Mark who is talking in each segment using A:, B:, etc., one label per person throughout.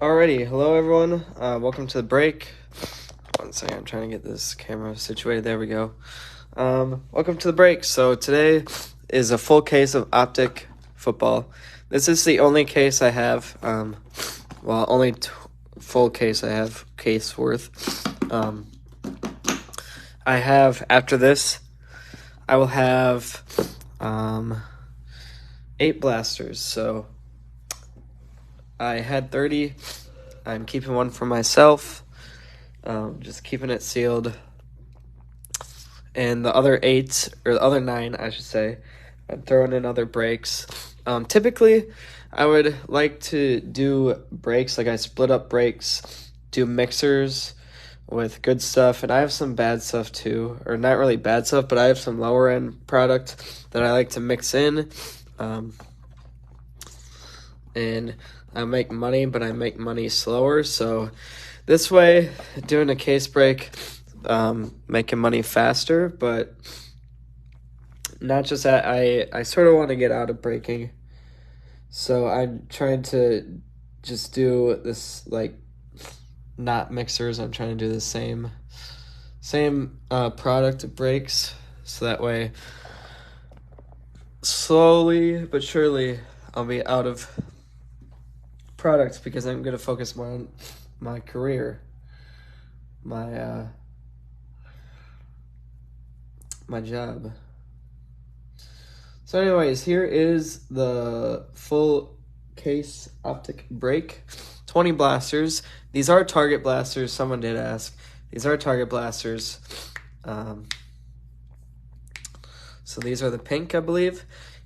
A: Alrighty, hello everyone. Welcome to the break. One second, I'm trying to get this camera situated. There we go. Welcome to the break. So today is a full case of Optic football. This is the only case I have. Only full case I have. Case worth. I have after this. I will have 8 blasters. So I had 30. I'm keeping one for myself. Just keeping it sealed. And the other 8, or the other 9, I should say, I'm throwing in other breaks. Typically, I would like to do breaks, like I split up breaks, do mixers with good stuff, and I have some bad stuff too, or not really bad stuff, but I have some lower end product that I like to mix in. And I make money, but I make money slower. So this way, doing a case break, making money faster, but not just that. I sort of want to get out of breaking. So I'm trying to just do this, like, not mixers. I'm trying to do the same product of breaks. So that way, slowly but surely, I'll be out of products because I'm going to focus more on my career, my job. So anyways, here is the full case Optic break. 20 blasters. These are target blasters. Someone did ask. These are target blasters. So these are the pink, I believe.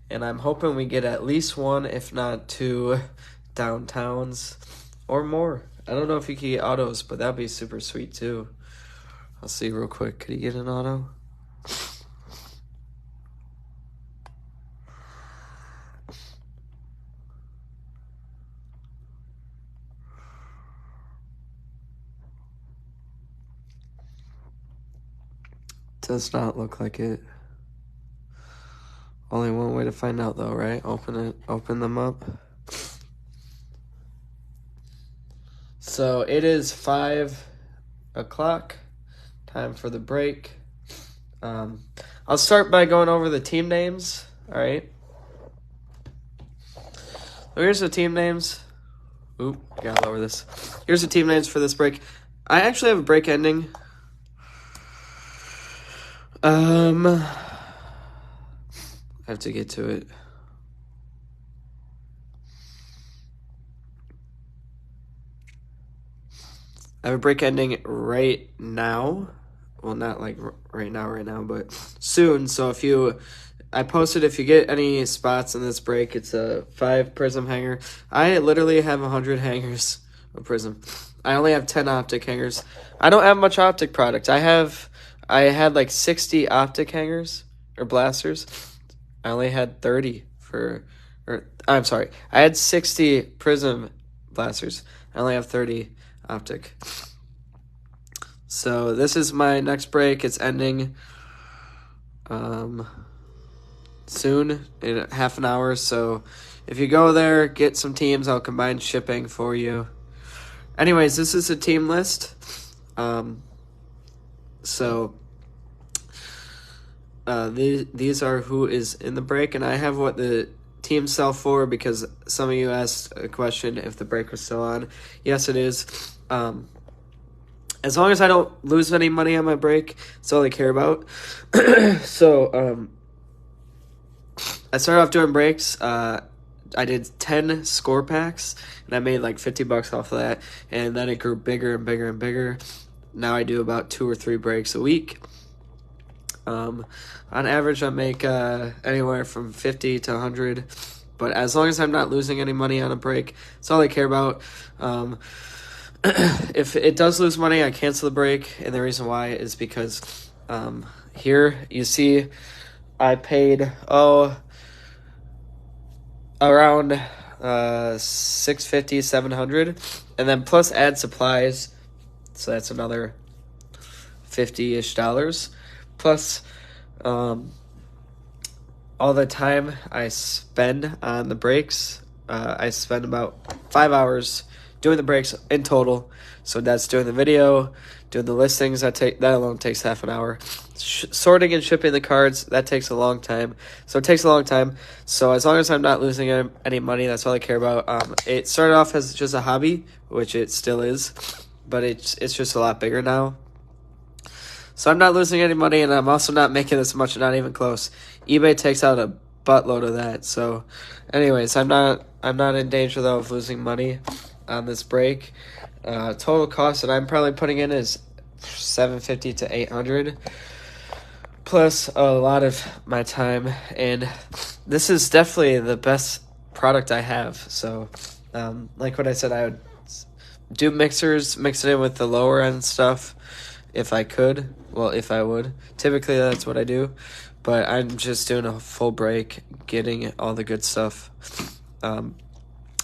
A: And I'm hoping we get at least 1, if not 2, downtowns or more. I don't know if you can get autos, but that'd be super sweet too. I'll see real quick. Could he get an auto? Does not look like it. Only one way to find out though, right? Open them up. So it is 5 o'clock. Time for the break. I'll start by going over the team names. All right. So here's the team names. Oop, I gotta lower this. Here's the team names for this break. I actually have a break ending. I have to get to it. I have a break ending right now. Well, not like right now, but soon. So I posted if you get any spots in this break, it's a 5 prism hanger. I literally have 100 hangers of prism. I only have 10 optic hangers. I don't have much optic product. I had like 60 optic hangers or blasters. I only had 30 I'm sorry. I had 60 prism blasters. I only have 30 optic. So this is my next break. It's ending soon, in half an hour. So if you go there, get some teams. I'll combine shipping for you. Anyways, this is a team list. These are who is in the break, and I have what the teams sell for because some of you asked a question if the break was still on. Yes, it is. As long as I don't lose any money on my break, that's all I care about. So, I started off doing breaks. I did 10 score packs, and I made like $50 off of that, and then it grew bigger and bigger and bigger. Now I do about 2 or 3 breaks a week. On average, I make anywhere from 50 to 100, but as long as I'm not losing any money on a break, that's all I care about. If it does lose money, I cancel the break, and the reason why is because here you see I paid around $650, $700, and then plus add supplies, so that's another $50-ish, plus all the time I spend on the breaks. I spend about 5 hours doing the breaks in total. So that's doing the video, doing the listings. That alone takes half an hour. Sorting and shipping the cards, that takes a long time. So it takes a long time. So as long as I'm not losing any money, that's all I care about. It started off as just a hobby, which it still is, but it's just a lot bigger now. So I'm not losing any money, and I'm also not making this much, not even close. eBay takes out a buttload of that. So anyways, I'm not in danger though of losing money on this break. Total cost that I'm probably putting in is $750 to $800, plus a lot of my time, and this is definitely the best product I have. So like what I said, I would do mixers, mix it in with the lower end stuff if I could. Well, if I would. Typically that's what I do, but I'm just doing a full break, getting all the good stuff.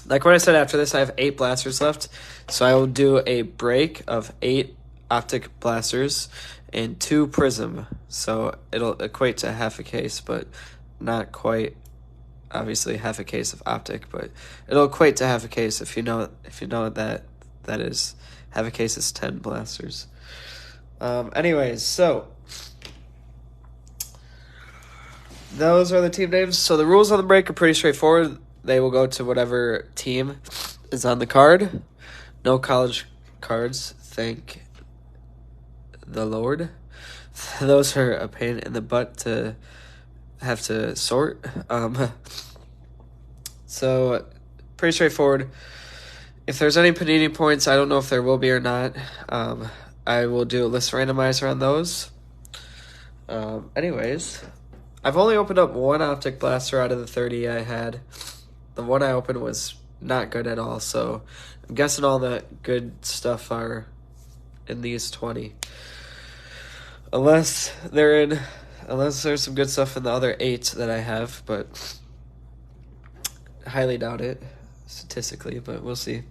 A: Like what I said, after this I have 8 blasters left, so I will do a break of 8 Optic blasters and 2 Prism, so it'll equate to half a case, but not quite, obviously half a case of Optic, but it'll equate to half a case if you know what that is. Half a case is 10 blasters. Anyways, so those are the team names. So the rules on the break are pretty straightforward. They will go to whatever team is on the card. No college cards, thank the Lord. Those are a pain in the butt to have to sort. So pretty straightforward. If there's any Panini points, I don't know if there will be or not. I will do a list randomizer on those. Anyways, I've only opened up 1 Optic blaster out of the 30 I had. The one I opened was not good at all, so I'm guessing all the good stuff are in these 20. Unless there's some good stuff in the other 8 that I have, but I highly doubt it statistically, but we'll see.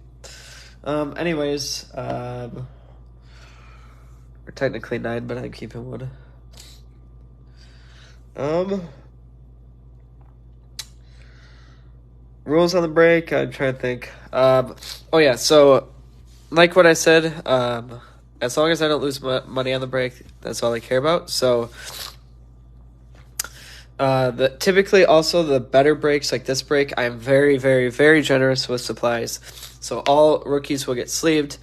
A: Anyways, we're technically 9, but I'm keeping 1. Rules on the break, I'm trying to think. Oh yeah, so like what I said, as long as I don't lose money on the break, that's all I care about. So typically also the better breaks like this break, I'm very, very, very generous with supplies. So all rookies will get sleeved,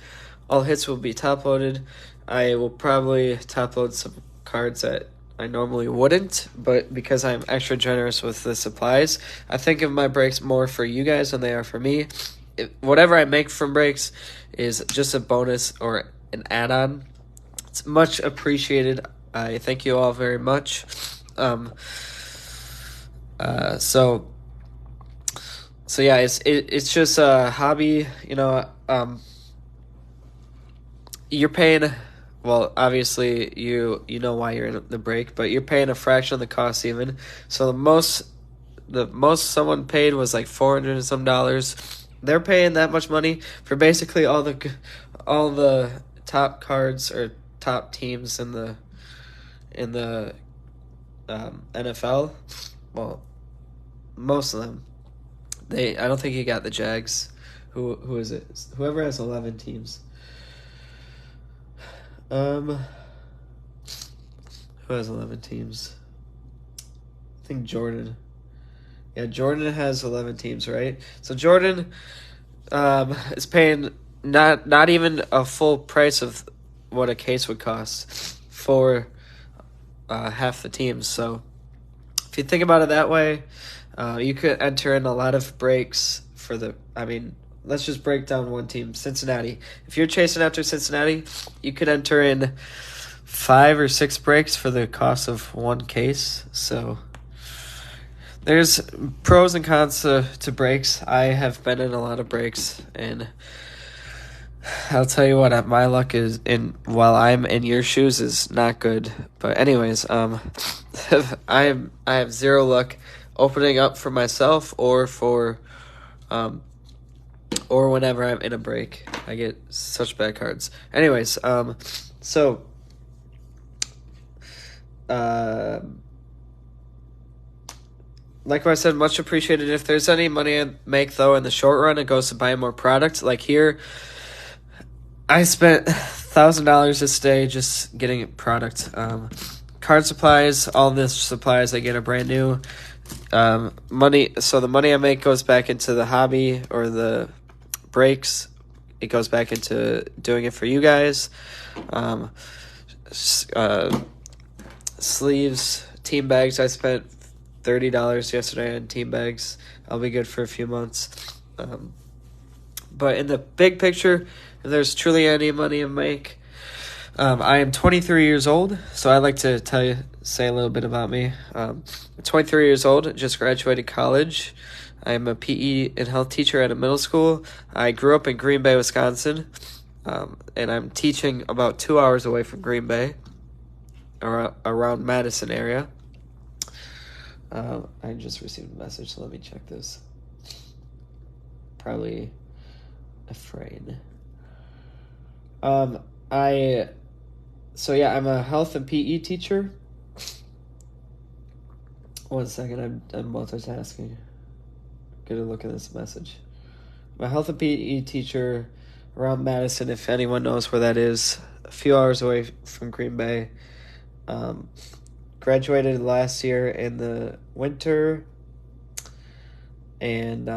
A: all hits will be top loaded. I will probably top load some cards that I normally wouldn't, but because I'm extra generous with the supplies, I think of my breaks more for you guys than they are for me. Whatever I make from breaks is just a bonus or an add-on. It's much appreciated. I thank you all very much. So yeah, it's just a hobby, you know. You're paying. Well, obviously, you know why you're in the break, but you're paying a fraction of the cost even. So the most someone paid was like $400 and some. They're paying that much money for basically all the top cards or top teams in the NFL. Well, most of them. I don't think you got the Jags. Who is it? Whoever has 11 teams. Who has 11 teams? I think Jordan. Yeah, Jordan has 11 teams, right? So Jordan is paying not even a full price of what a case would cost for half the teams. So if you think about it that way, you could enter in a lot of breaks for let's just break down one team, Cincinnati. If you're chasing after Cincinnati, you could enter in 5 or 6 breaks for the cost of one case. So there's pros and cons to breaks. I have been in a lot of breaks, and I'll tell you what, my luck while I'm in your shoes is not good. But anyways, I have 0 luck opening up for myself or for or whenever I'm in a break. I get such bad cards. Anyways, so like what I said, much appreciated. If there's any money I make, though, in the short run, it goes to buying more product. Like here, I spent $1,000 this day just getting product. Card supplies, all this supplies, I get a brand new money. So the money I make goes back into the hobby or the breaks. It goes back into doing it for you guys. Sleeves, team bags, I spent $30 yesterday on team bags. I'll be good for a few months. But in the big picture, if there's truly any money I make, I am 23 years old, so I'd like to say a little bit about me. I'm 23 years old, just graduated college. I'm a PE and health teacher at a middle school. I grew up in Green Bay, Wisconsin, and I'm teaching about 2 hours away from Green Bay, around Madison area. I just received a message, so let me check this. Probably afraid. I'm a health and PE teacher. One second, I'm multitasking. Get a look at this message. I'm a health and PE teacher around Madison, if anyone knows where that is. A few hours away from Green Bay. Graduated last year in the winter. And,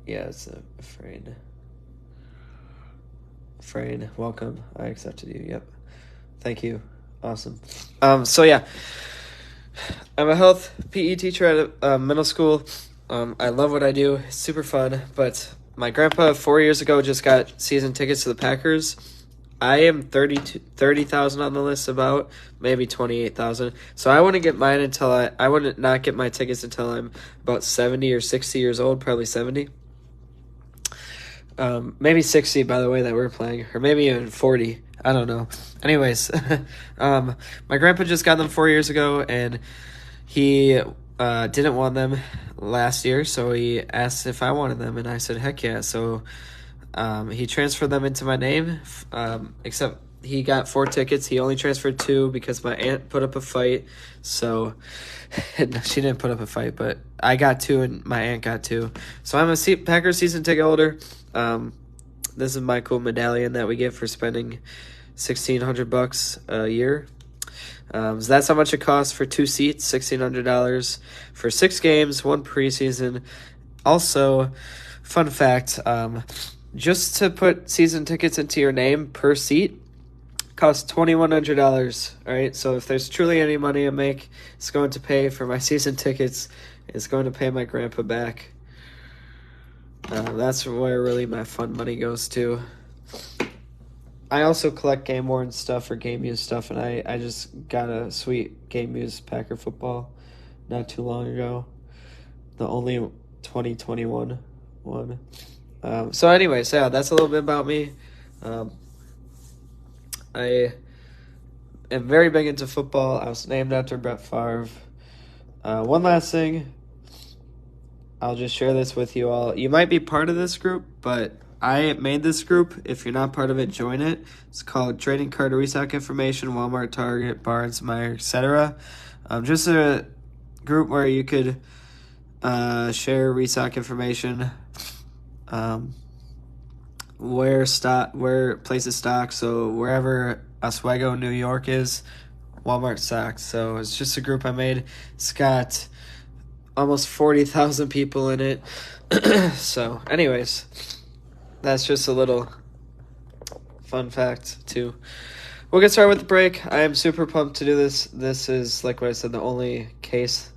A: it's afraid. Afraid, welcome. I accepted you. Yep. Thank you. Awesome. I'm a health PE teacher at a middle school. I love what I do. It's super fun. But my grandpa 4 years ago just got season tickets to the Packers. I am 30,000 on the list, about maybe 28,000. So I wouldn't get mine until I wouldn't not get my tickets until I'm about 70 or 60 years old, probably 70. Maybe 60 by the way that we're playing, or maybe even 40. I don't know. Anyways, my grandpa just got them 4 years ago, and he didn't want them last year, so he asked if I wanted them, and I said heck yeah. So he transferred them into my name, except he got 4 tickets. He only transferred 2 because my aunt put up a fight. So she didn't put up a fight, but I got 2 and my aunt got 2. So I'm a Packers season ticket holder. This is my cool medallion that we get for spending $1,600 a year. So that's how much it costs for 2 seats, $1,600 for 6 games, 1 preseason. Also, fun fact, just to put season tickets into your name per seat costs $2,100. All right, so if there's truly any money I make, it's going to pay for my season tickets. It's going to pay my grandpa back. That's where really my fun money goes to. I also collect game worn stuff or game used stuff, and I just got a sweet game used Packer football not too long ago. The only 2021 one. So anyways, yeah, that's a little bit about me. I am very big into football. I was named after Brett Favre. One last thing. I'll just share this with you all. You might be part of this group, but I made this group. If you're not part of it, join it. It's called Trading Card Restock Information, Walmart, Target, Barnes, Meijer, etc. Just a group where you could share restock information, where places stock. So wherever Oswego, New York is, Walmart stocks. So it's just a group I made. It's got almost 40,000 people in it. So anyways, that's just a little fun fact too. We'll get started with the break. I am super pumped to do this. This is, like what I said, the only case,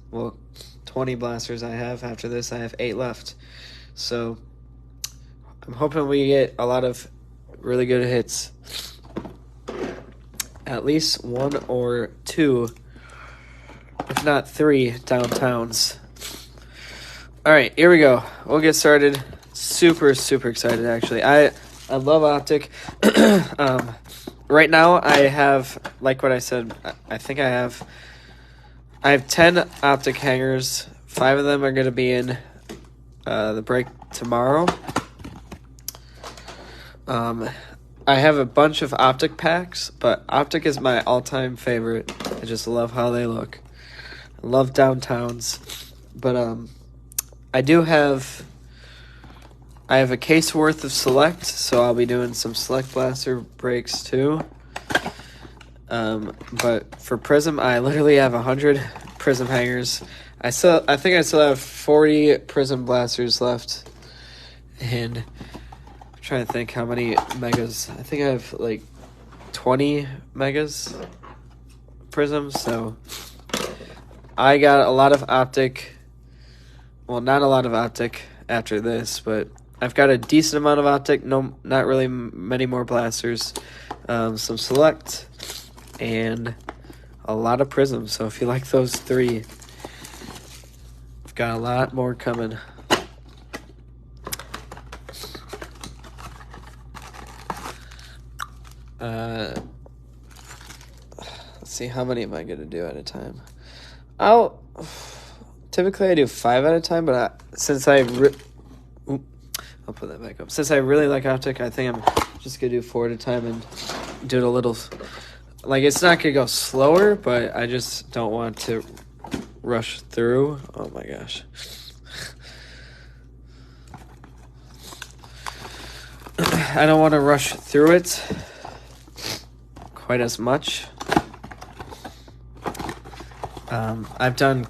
A: 20 blasters I have. After this, I have 8 left. So I'm hoping we get a lot of really good hits. At least 1 or 2, if not 3, downtowns. All right, here we go. We'll get started. Super, super excited, actually. I love Optic. Right now, I have, like what I said, I think I have 10 Optic hangers. 5 of them are going to be in the break tomorrow. I have a bunch of Optic packs, but Optic is my all-time favorite. I just love how they look. I love downtowns. But I have a case worth of Select, so I'll be doing some Select Blaster breaks too. But for Prism, I literally have 100 Prism hangers. I think I still have 40 Prism Blasters left, and I'm trying to think how many megas. I think I have like 20 megas Prisms, so I got a lot of Optic. Well, not a lot of Optic after this, but I've got a decent amount of Optic. No, not really many more blasters. Some Select, and a lot of Prisms. So if you like those three, I've got a lot more coming. Let's see, how many am I going to do at a time? Typically I do 5 at a time, but since I'll put that back up. Since I really like Optic, I think I'm just going to do 4 at a time and do it a little, like, it's not going to go slower, but I just don't want to rush through. Oh my gosh. I don't want to rush through it quite as much. I've done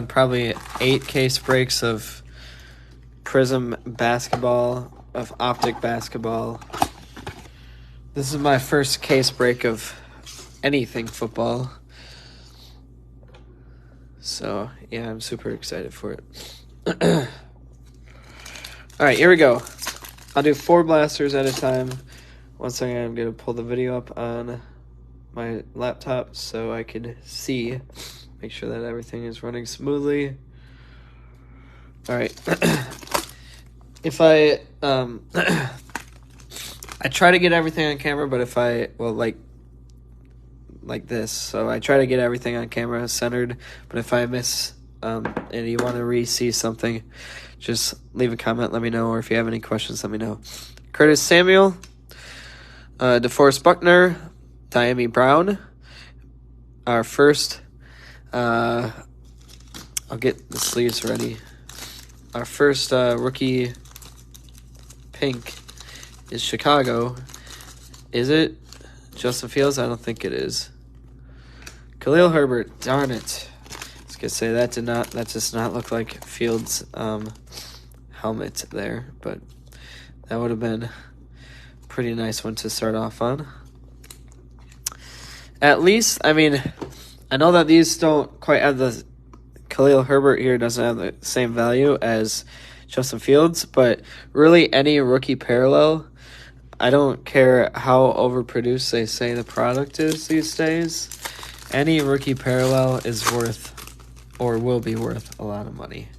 A: probably 8 case breaks of Prism basketball, of Optic basketball. This is my first case break of anything football. So, yeah, I'm super excited for it. Alright, here we go. I'll do 4 blasters at a time. One second, I'm going to pull the video up on my laptop so I can see, make sure that everything is running smoothly. Alright. If I try to get everything on camera, but if like this, so I try to get everything on camera centered, but if I miss and you want to re-see something, just leave a comment, let me know, or if you have any questions, let me know. Curtis Samuel, DeForest Buckner, Diami Brown, our first, I'll get the sleeves ready. Our first rookie pink is Chicago. Is it Justin Fields? I don't think it is. Khalil Herbert, darn it. I was gonna say that does not look like Fields' helmet there, but that would have been a pretty nice one to start off on. At least, I mean, I know that these don't quite have the Khalil Herbert here doesn't have the same value as Justin Fields, but really any rookie parallel, I don't care how overproduced they say the product is these days, any rookie parallel is worth or will be worth a lot of money.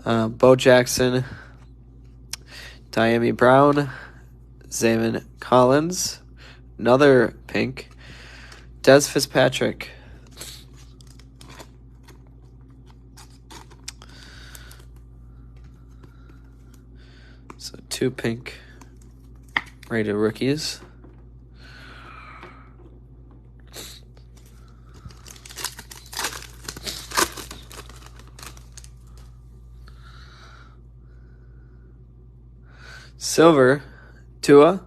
A: Bo Jackson, Diami Brown, Zayvon Collins, another pink, Des Fitzpatrick, so 2 pink rated rookies. Silver, Tua,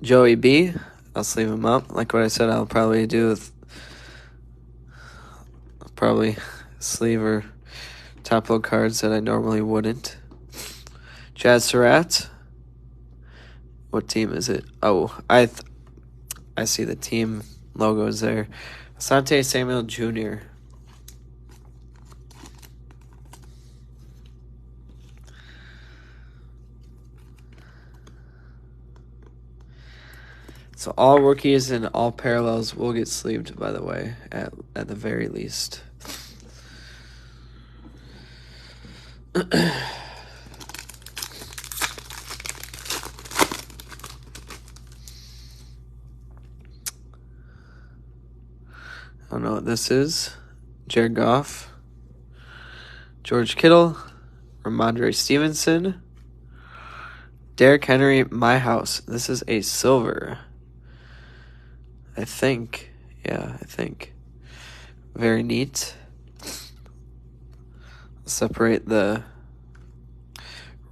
A: Joey B. I'll sleeve him up. Like what I said, I'll probably sleeve or top load cards that I normally wouldn't. Jazz Surratt. What team is it? Oh, I see the team logos there. Asante Samuel Jr. So all rookies and all parallels will get sleeved, by the way, at the very least. I don't know what this is. Jared Goff, George Kittle, Ramondre Stevenson, Derrick Henry, my house. This is a silver. I think. Yeah, I think. Very neat. Separate the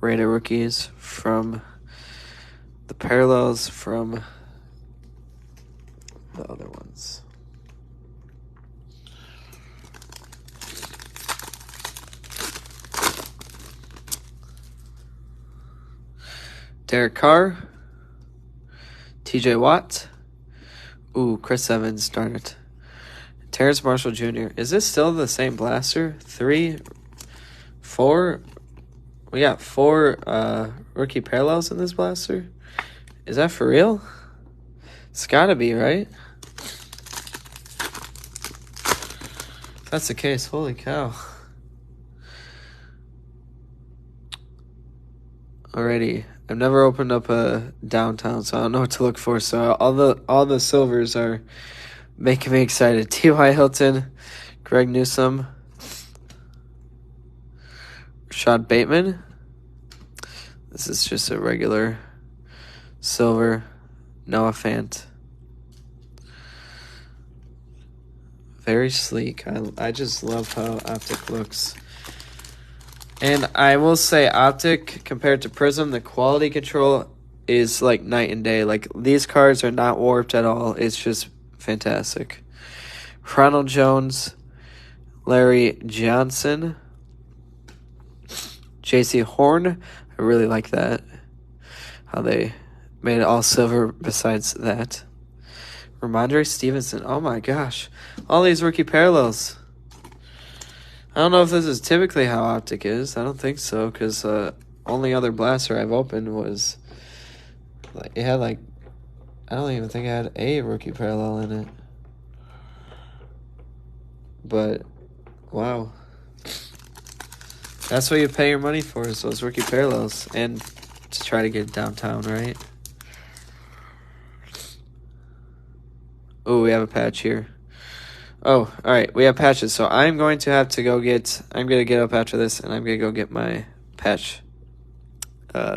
A: rated rookies from the parallels from the other ones. Derek Carr, TJ Watt, Chris Evans, darn it. Terrence Marshall Jr. Is this still the same blaster? 3, 4? We got 4 rookie parallels in this blaster? Is that for real? It's gotta be, right? If that's the case, holy cow. Alrighty. I've never opened up a downtown, so I don't know what to look for. So all the silvers are making me excited. T.Y. Hilton, Greg Newsome, Rashad Bateman. This is just a regular silver. Noah Fant. Very sleek. I just love how Optic looks. And I will say Optic, compared to Prism, the quality control is like night and day. Like, these cards are not warped at all. It's just fantastic. Ronald Jones, Larry Johnson, J.C. Horn. I really like that. How they made it all silver besides that. Ramondre Stevenson. Oh my gosh. All these rookie parallels. I don't know if this is typically how Optic is. I don't think so, because only other blaster I've opened was, like, it had like, I don't even think it had a rookie parallel in it. But, wow. That's what you pay your money for, is those rookie parallels. And to try to get downtown, right? Oh, we have a patch here. Oh, all right. We have patches. So I'm going to have to go get, I'm going to get up after this, and I'm going to go get my patch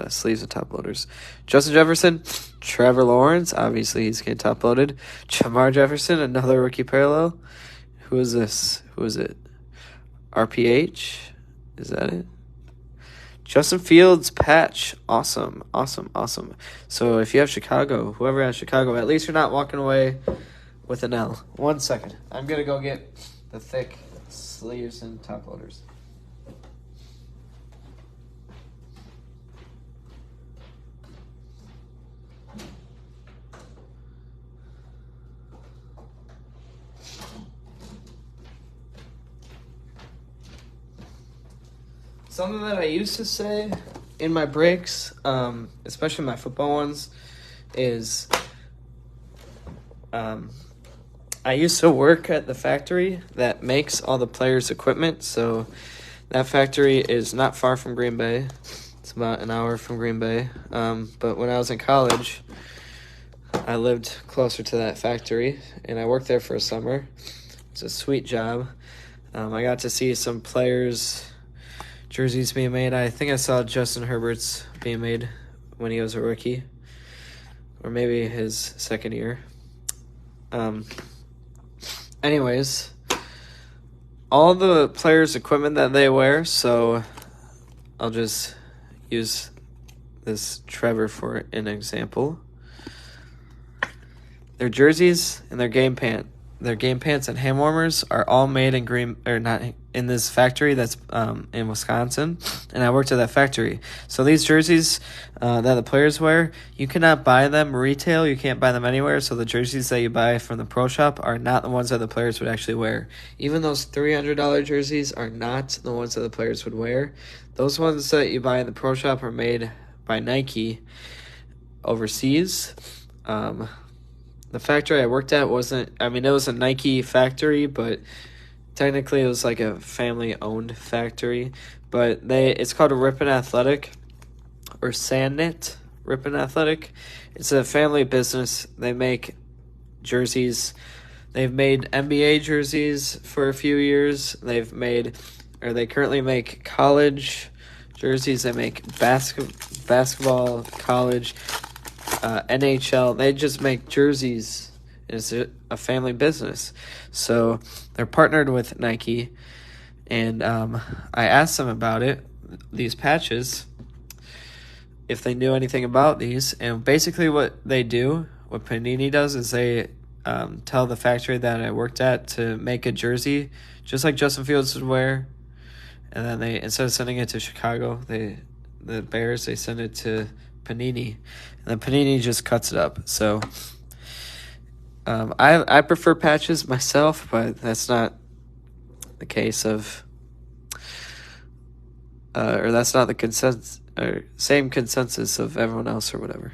A: sleeves and top loaders. Justin Jefferson, Trevor Lawrence. Obviously, he's getting top loaded. Jamar Jefferson, another rookie parallel. Who is this? Who is it? RPH? Is that it? Justin Fields patch. Awesome. Awesome. Awesome. So if you have Chicago, whoever has Chicago, at least you're not walking away with an L. 1 second. I'm going to go get the thick sleeves and top loaders. Something that I used to say in my breaks, especially my football ones, is I used to work at the factory that makes all the players' equipment. So that factory is not far from Green Bay. It's about an hour from Green Bay. But when I was in college, I lived closer to that factory, and I worked there for a summer. It's a sweet job. I got to see some players' jerseys being made. I think I saw Justin Herbert's being made when he was a rookie, or maybe his second year. Anyways, all the players' equipment that they wear, so I'll just use this Trevor for an example. Their jerseys and their game pants and hand warmers are all made in this factory that's in Wisconsin, and I worked at that factory. So these jerseys that the players wear, you cannot buy them retail. You can't buy them anywhere. So the jerseys that you buy from the pro shop are not the ones that the players would actually wear. Even those $300 jerseys are not the ones that the players would wear. Those ones that you buy in the pro shop are made by Nike overseas. The factory I worked at it was a Nike factory, but technically it was like a family-owned factory. But it's called a Ripon Athletic, or Sandknit Ripon Athletic. It's a family business. They make jerseys. They've made NBA jerseys for a few years. They currently make college jerseys. They make basketball, college, NHL. They just make jerseys. It's a family business. So they're partnered with Nike. And I asked them about it, these patches, if they knew anything about these. And basically what they do, what Panini does, is they tell the factory that I worked at to make a jersey just like Justin Fields would wear. And then they, instead of sending it to Chicago, the Bears, they send it to Panini. And then Panini just cuts it up. So I prefer patches myself, but that's not the case of, or that's not the consensus, or same consensus of everyone else or whatever.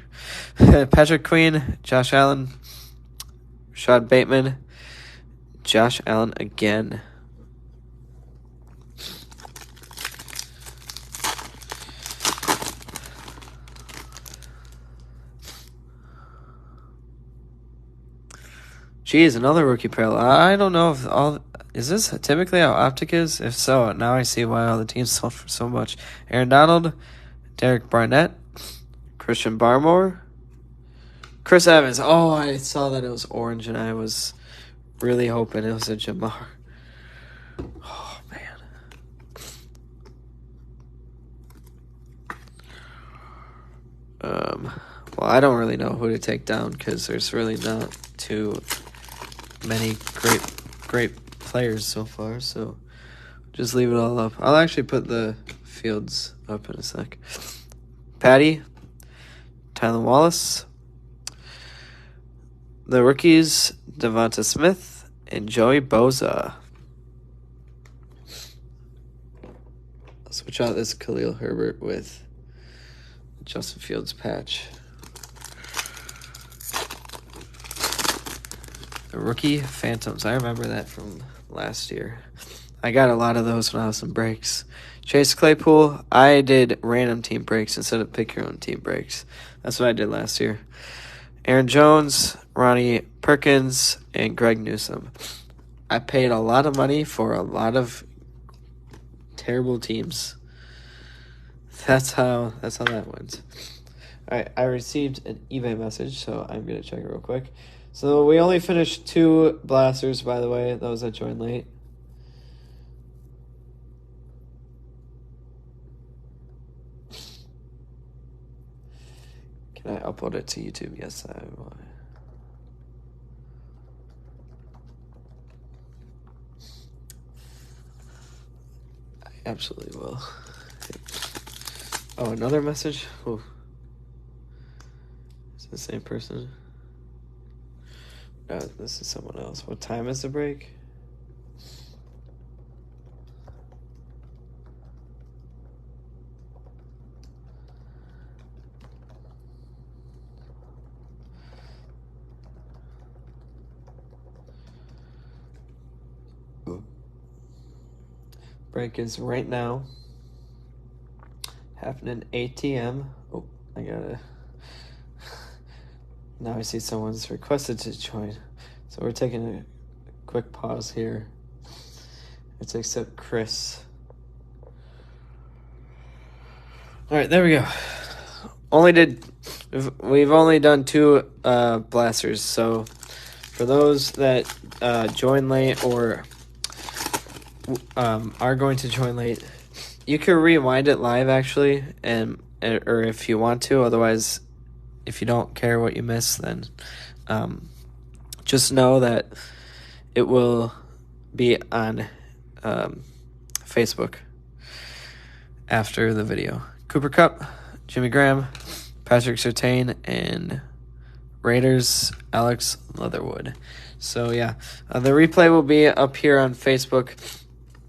A: Patrick Queen, Josh Allen, Rashad Bateman, Josh Allen again. Geez, another rookie parallel. I don't know if all... Is this typically how Optic is? If so, now I see why all the teams sold for so much. Aaron Donald, Derek Barnett, Christian Barmore, Chris Evans. Oh, I saw that it was orange, and I was really hoping it was a Jamar. Oh, man. Well, I don't really know who to take down because there's really not too many great players so far, so just leave it all up. I'll actually put the fields up in a sec. Patty, Tylen Wallace, the rookies, Devonta Smith, and Joey Bosa. I'll switch out this Khalil Herbert with Justin Fields patch. The rookie Phantoms. I remember that from last year. I got a lot of those when I was in breaks. Chase Claypool. I did random team breaks instead of pick your own team breaks. That's what I did last year. Aaron Jones, Ronnie Perkins, and Greg Newsome. I paid a lot of money for a lot of terrible teams. That's how that went. All right, I received an eBay message, so I'm going to check it real quick. So we only finished 2 blasters, by the way, those that joined late. Can I upload it to YouTube? Yes, I will. I absolutely will. Oh, another message? Oh. Is it the same person? No, this is someone else. What time is the break? Break is right now. Happening 8 p.m. Oh, I gotta... Now I see someone's requested to join. So we're taking a quick pause here. Let's accept Chris. All right, there we go. We've only done 2 blasters. So for those that join late or are going to join late, you can rewind it live actually, or if you want to. Otherwise, if you don't care what you miss, then just know that it will be on Facebook after the video. Cooper Kupp, Jimmy Graham, Patrick Surtain, and Raiders Alex Leatherwood. So yeah, the replay will be up here on Facebook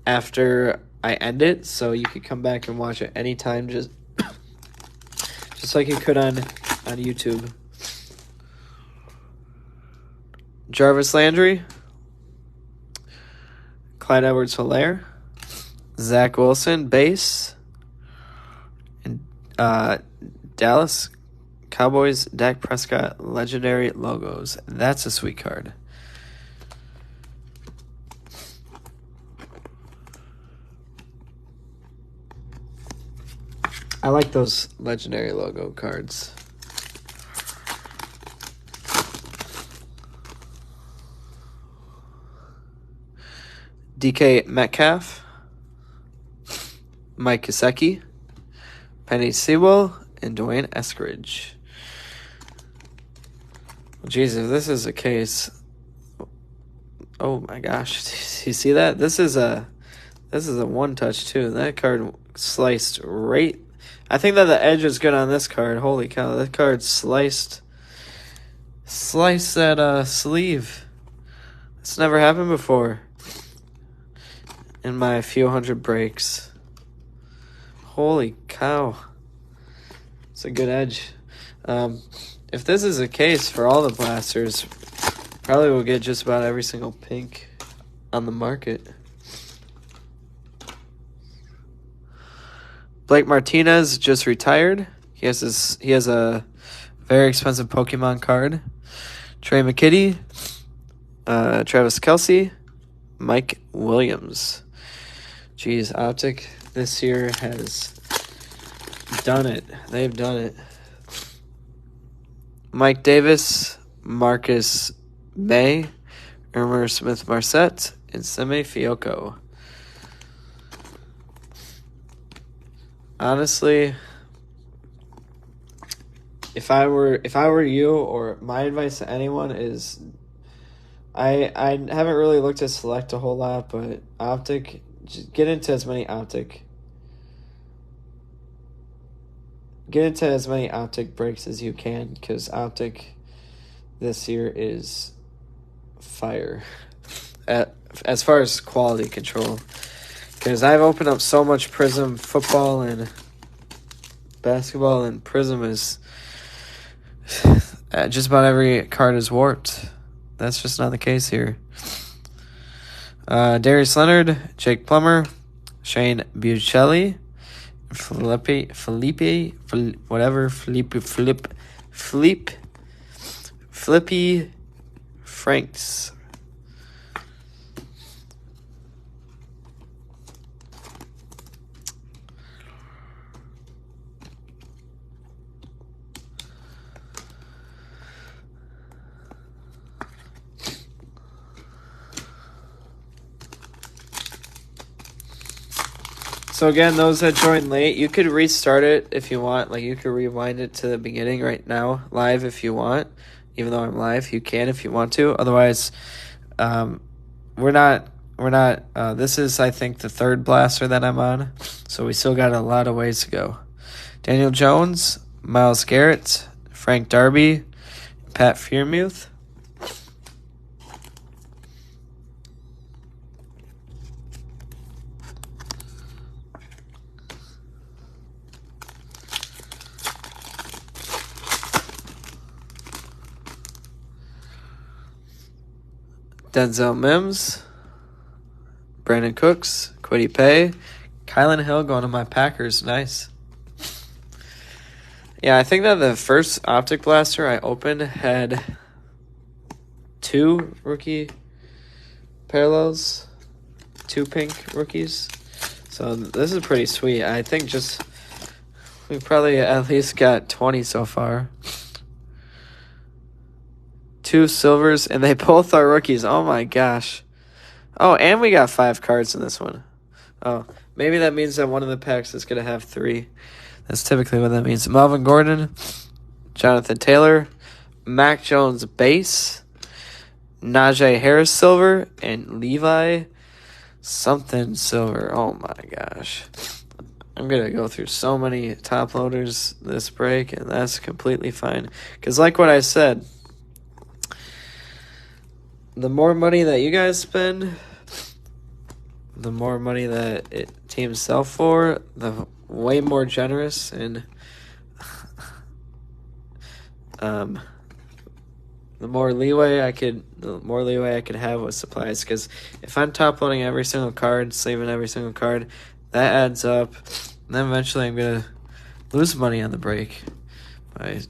A: after I end it, so you can come back and watch it anytime, just like you could on YouTube. Jarvis Landry, Clyde Edwards-Helaire, Zach Wilson, base, and Dallas Cowboys, Dak Prescott, legendary logos. That's a sweet card. I like those legendary logo cards. DK Metcalf, Mike Gesicki, Penny Sewell, and Dwayne Eskridge. Jeez, if this is a case, oh my gosh, you see that? This is a one touch too. That card sliced right. I think that the edge is good on this card. Holy cow, that card sliced that sleeve. It's never happened before in my few hundred breaks. Holy cow. It's a good edge. If this is a case for all the blasters, probably we'll get just about every single pink on the market. Blake Martinez just retired. He has a very expensive Pokemon card. Trey McKitty, Travis Kelce, Mike Williams. Jeez, Optic this year has done it. They've done it. Mike Davis, Marcus May, Irmer Smith-Marset, and Semi Fioco. Honestly, if I were you, or my advice to anyone is, I haven't really looked at Select a whole lot, but Optic, just get into as many Optic breaks as you can, because Optic this year is fire as far as quality control. Because I've opened up so much Prism football and basketball, and Prism is just about every card is warped. That's just not the case here. Darius Leonard, Jake Plummer, Shane Buccelli, Flippy Franks. So again, those that joined late, you could restart it if you want. Like, you could rewind it to the beginning right now, live if you want. Even though I'm live, you can if you want to. Otherwise, we're not. This is, I think, the third blaster that I'm on, so we still got a lot of ways to go. Daniel Jones, Myles Garrett, Frank Darby, Pat Freiermuth. Denzel Mims, Brandon Cooks, Kwity Paye, Kylan Hill going to my Packers. Nice. Yeah, I think that the first Optic Blaster I opened had 2 rookie parallels, 2 pink rookies. So this is pretty sweet. I think we probably at least got 20 so far. 2 silvers, and they both are rookies. Oh my gosh. Oh, and we got 5 cards in this one. Oh, maybe that means that one of the packs is going to have 3. That's typically what that means. Melvin Gordon, Jonathan Taylor, Mac Jones base, Najee Harris silver, and Levi something silver. Oh my gosh. I'm going to go through so many top loaders this break, and that's completely fine. Because like what I said, the more money that you guys spend, the more money that teams sell for, the way more generous and the more leeway I could have with supplies. Because if I'm top loading every single card, saving every single card, that adds up. And then eventually I'm gonna lose money on the break by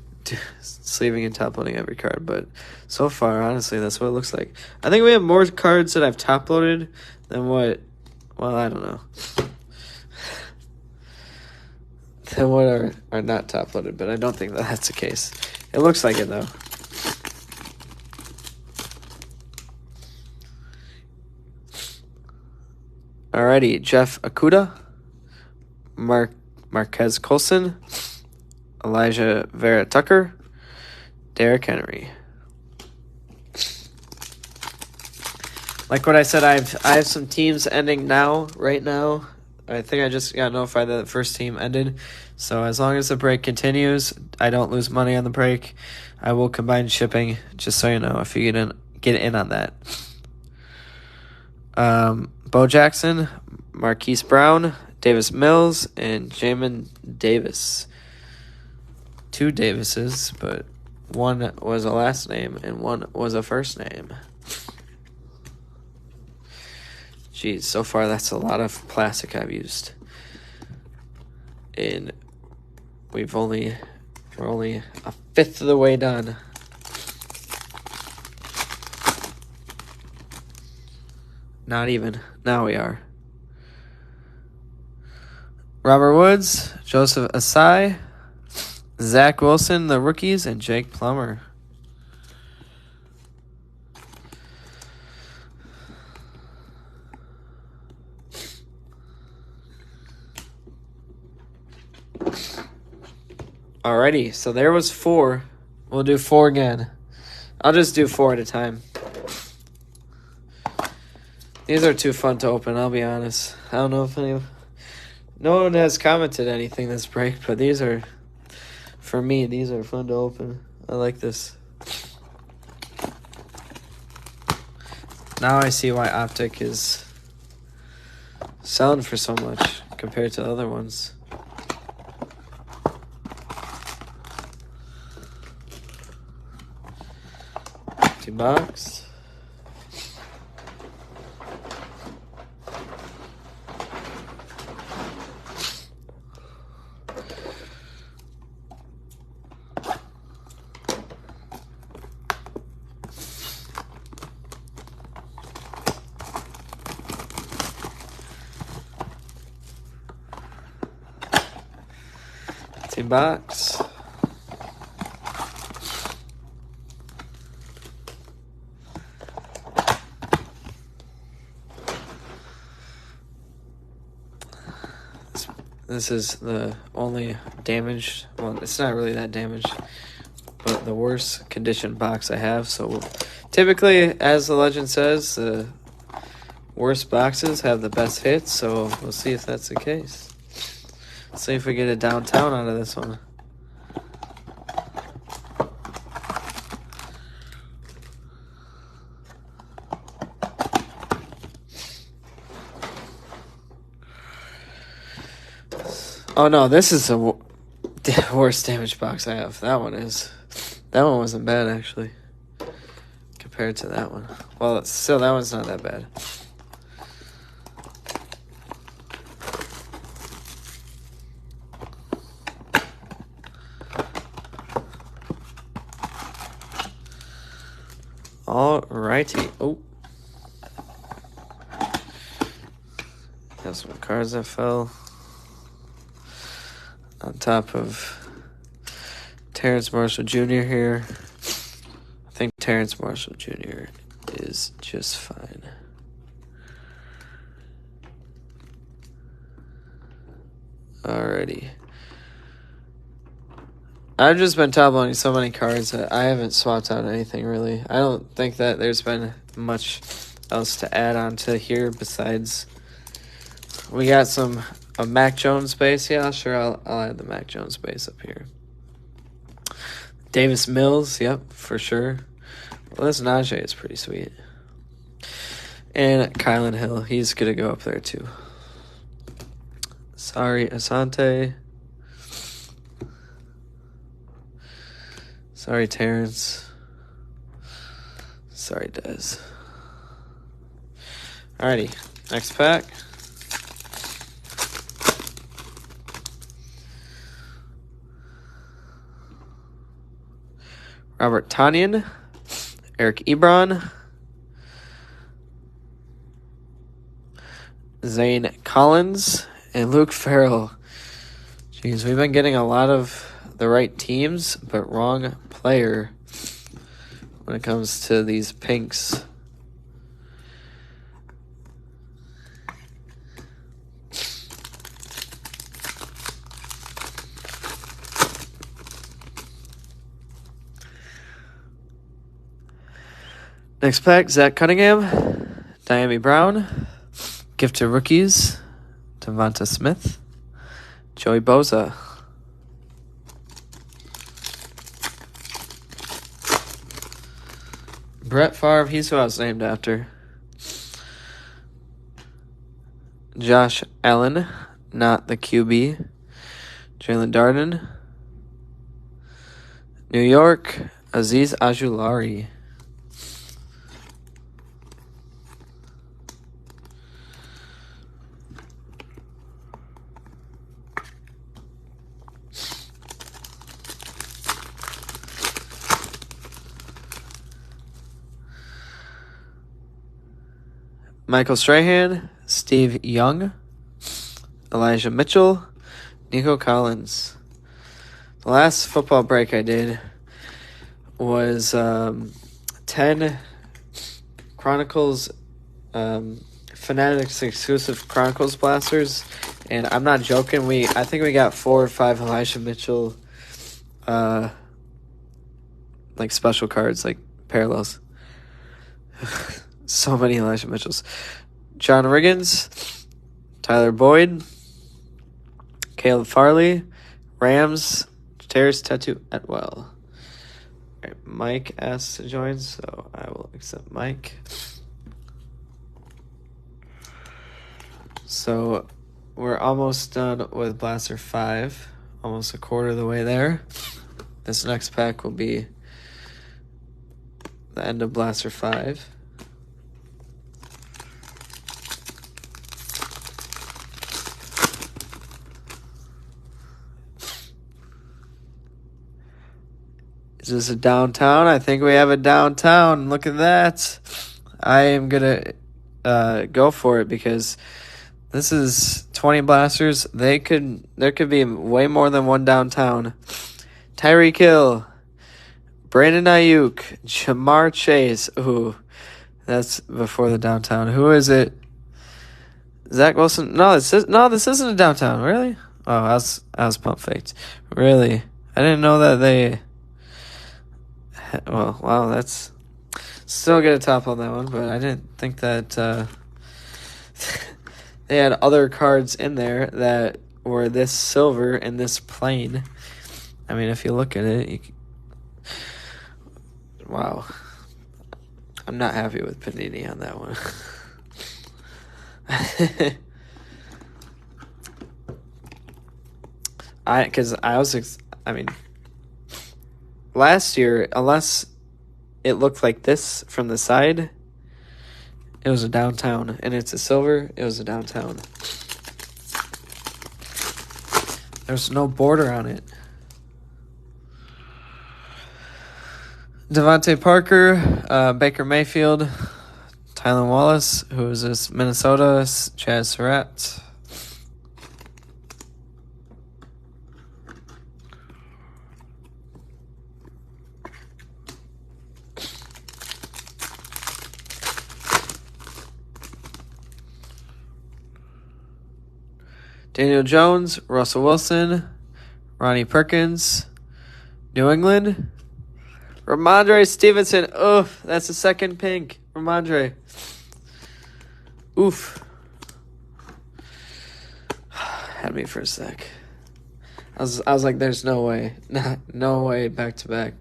A: sleeving and top loading every card. But so far, honestly, that's what it looks like. I think we have more cards that I've top loaded than what, well, I don't know. than what are not top-loaded, but I don't think that that's the case. It looks like it, though. Alrighty, Jeff Okuda, Marquez Colson, Elijah Vera Tucker, Derrick Henry. Like what I said, I have some teams ending right now. I think I just got notified that the first team ended. So as long as the break continues, I don't lose money on the break. I will combine shipping, just so you know, if you get in on that. Bo Jackson, Marquise Brown, Davis Mills, and Jamin Davis. 2 Davises, but one was a last name and one was a first name. Jeez, so far that's a lot of plastic I've used. And we're only a fifth of the way done. Not even. Now we are. Robert Woods, Joseph Asai, Zach Wilson, the rookies, and Jake Plummer. Alrighty, so there was 4. We'll do 4 again. I'll just do 4 at a time. These are too fun to open, I'll be honest. I don't know if no one has commented anything this break, but these are, for me, these are fun to open. I like this. Now I see why Optic is selling for so much compared to other ones. Empty box. Box. This is the only damaged, well, it's not really that damaged, but the worst condition box I have. So typically, as the legend says, the worst boxes have the best hits, so we'll see if that's the case. Let's see if we get a downtown out of this one. Oh no, this is the worst damage box I have. That one wasn't bad actually, compared to that one. Well, still that one's not that bad. Alrighty. Oh. Got some cards that fell on top of Terrence Marshall Jr. here. I think Terrence Marshall Jr. is just fine. Alrighty. I've just been top loading so many cards that I haven't swapped out anything really. I don't think that there's been much else to add on to here besides we got some a Mac Jones base. Yeah, sure, I'll add the Mac Jones base up here. Davis Mills, yep, for sure. Well, this Najee is pretty sweet. And Kylan Hill, he's gonna go up there too. Sorry, Asante. Sorry, Terrence. Sorry, Dez. Alrighty, next pack. Robert Tonyan, Eric Ebron, Zane Collins, and Luke Farrell. Jeez, we've been getting a lot of the right teams, but wrong player when it comes to these pinks. Next pack, Zach Cunningham, Diami Brown, Gifted Rookies, Devonta Smith, Joey Bosa. Brett Favre, he's who I was named after. Josh Allen, not the QB. Jalen Darden. New York, Aziz Ajulari. Michael Strahan, Steve Young, Elijah Mitchell, Nico Collins. The last football break I did was 10 Chronicles, Fanatics exclusive Chronicles blasters, and I'm not joking. I think we got 4 or 5 Elijah Mitchell, like special cards, like parallels. So many Elijah Mitchells. John Riggins, Tyler Boyd, Caleb Farley, Rams, Terrace Tattoo Etwell. All right, Mike asked to join, so I will accept Mike. So we're almost done with Blaster 5, almost a quarter of the way there. This next pack will be the end of Blaster 5. Is this a downtown? I think we have a downtown. Look at that. I am going to go for it because this is 20 blasters. There could be way more than one downtown. Tyreek Hill, Brandon Ayuk, Jamar Chase. Ooh, that's before the downtown. Who is it? Zach Wilson. No, this isn't a downtown. Really? Oh, I was pump faked. Really? I didn't know that they... Well, wow, that's still get a top on that one, but I didn't think that they had other cards in there that were this silver and this plain. I mean, if you look at it, wow. I'm not happy with Panini on that one. Last year, unless it looked like this from the side, it was a downtown. And it's a silver, it was a downtown. There's no border on it. Devontae Parker, Baker Mayfield, Tylan Wallace, who is this Minnesota, Chaz Surratt. Daniel Jones, Russell Wilson, Ronnie Perkins, New England, Ramondre Stevenson. Oof, that's the second pink. Ramondre. Oof. Had me for a sec. I was like, there's no way. No way back to back.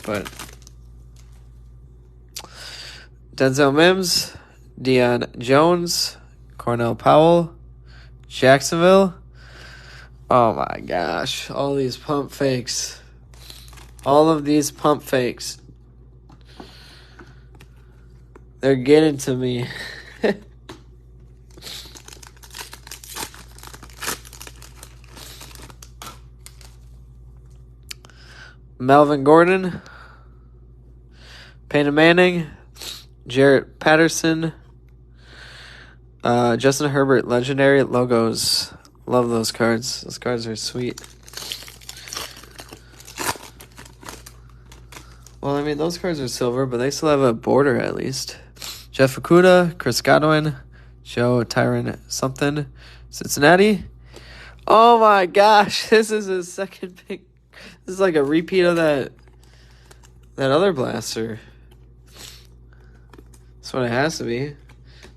A: But Denzel Mims, Deion Jones, Cornell Powell, Jacksonville. Oh my gosh. All these pump fakes. All of these pump fakes. They're getting to me. Melvin Gordon, Peyton Manning, Jarrett Patterson, Justin Herbert, legendary logos. Love those cards. Those cards are sweet. Well, I mean, those cards are silver, but they still have a border at least. Jeff Okuda, Chris Godwin, Joe Tyron something, Cincinnati. Oh my gosh, this is his second pick. This is like a repeat of that other blaster. That's what it has to be.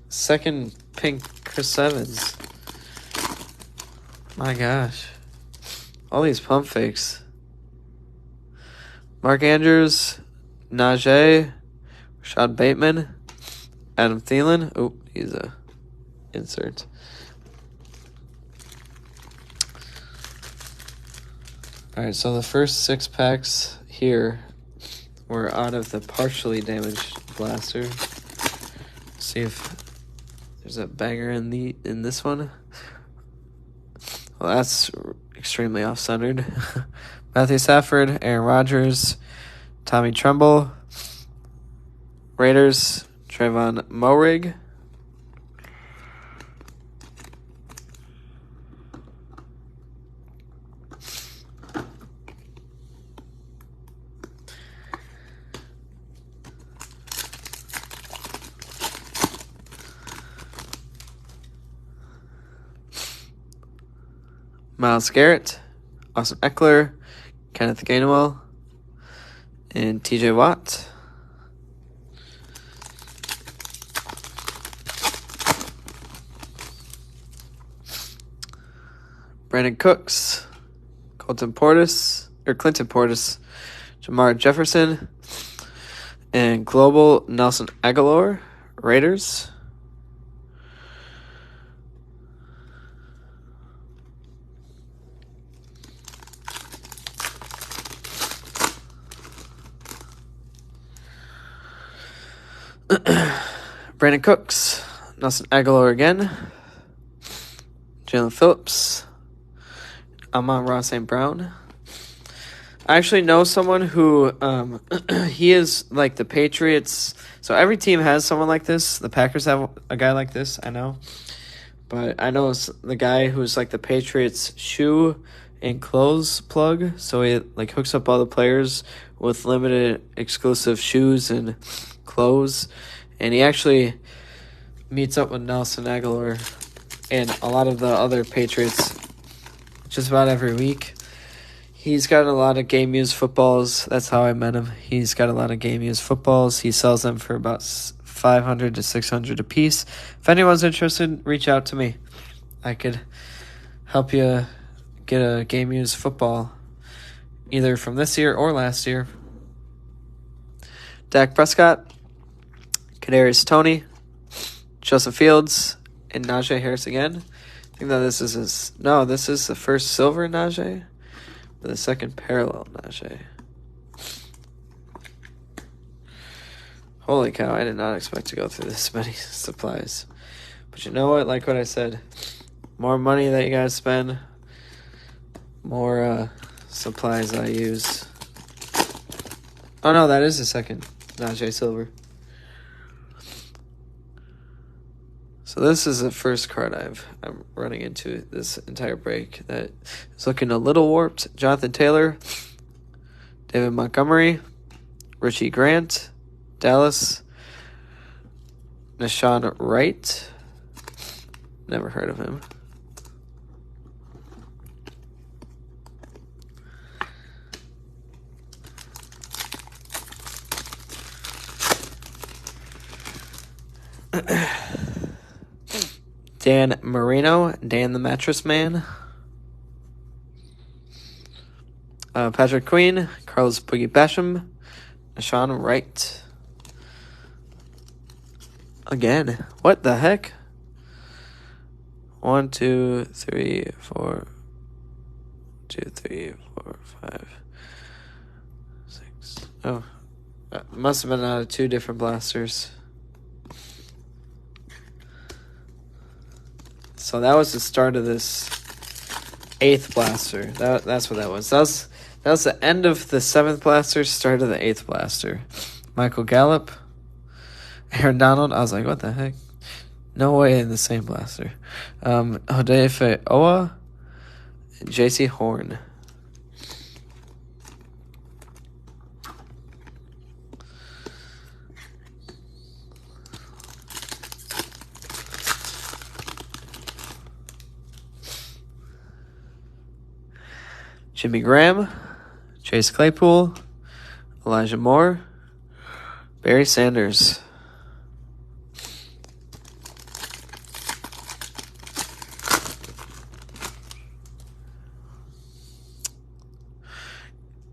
A: Second pink Chris Evans. My gosh. All these pump fakes. Mark Andrews, Najee, Rashad Bateman, Adam Thielen. Oh, he's a insert. All right, so the first 6 packs here were out of the partially damaged blaster. Let's see if there's a banger in this one. Well, that's extremely off-centered. Matthew Stafford, Aaron Rodgers, Tommy Tremble, Raiders, Trayvon Moehrig, Myles Garrett, Austin Eckler, Kenneth Gainwell, and TJ Watt. Brandon Cooks, Clinton Portis, Jamar Jefferson, and Global Nelson Aguilar, Raiders. Brandon Cooks, Nelson Aguilar again, Jalen Phillips, Amon-Ra St. Brown. I actually know someone who, he is like the Patriots. So every team has someone like this. The Packers have a guy like this, I know. But I know the guy who's like the Patriots shoe and clothes plug. So he like hooks up all the players with limited exclusive shoes and clothes. And he actually meets up with Nelson Aguilar and a lot of the other Patriots just about every week. He's got a lot of game used footballs. That's how I met him. He's got a lot of game used footballs. He sells them for about $500 to $600 a piece. If anyone's interested, reach out to me. I could help you get a game used football either from this year or last year. Dak Prescott, Kadarius Toney, Justin Fields, and Najee Harris again. I think that this is this is the first silver Najee, but the second parallel Najee. Holy cow, I did not expect to go through this many supplies. But you know what? Like what I said, more money that you guys spend, more supplies I use. Oh no, that is the second Najee silver. So this is the first card I'm running into this entire break that is looking a little warped. Jonathan Taylor, David Montgomery, Richie Grant, Dallas, Nashawn Wright. Never heard of him. Dan Marino, Dan the Mattress Man. Patrick Queen, Carlos Boogie Basham, Nashawn Wright. Again, what the heck? 1, 2, 3, 4. 2, 3, 4, 5, 6. Oh, must have been out of 2 different blasters. So that was the start of this 8th blaster. That's what that was. That was the end of the 7th blaster, start of the 8th blaster. Michael Gallup, Aaron Donald. I was like, what the heck? No way in the same blaster. Odafe Owa, JC Horn. Jimmy Graham, Chase Claypool, Elijah Moore, Barry Sanders.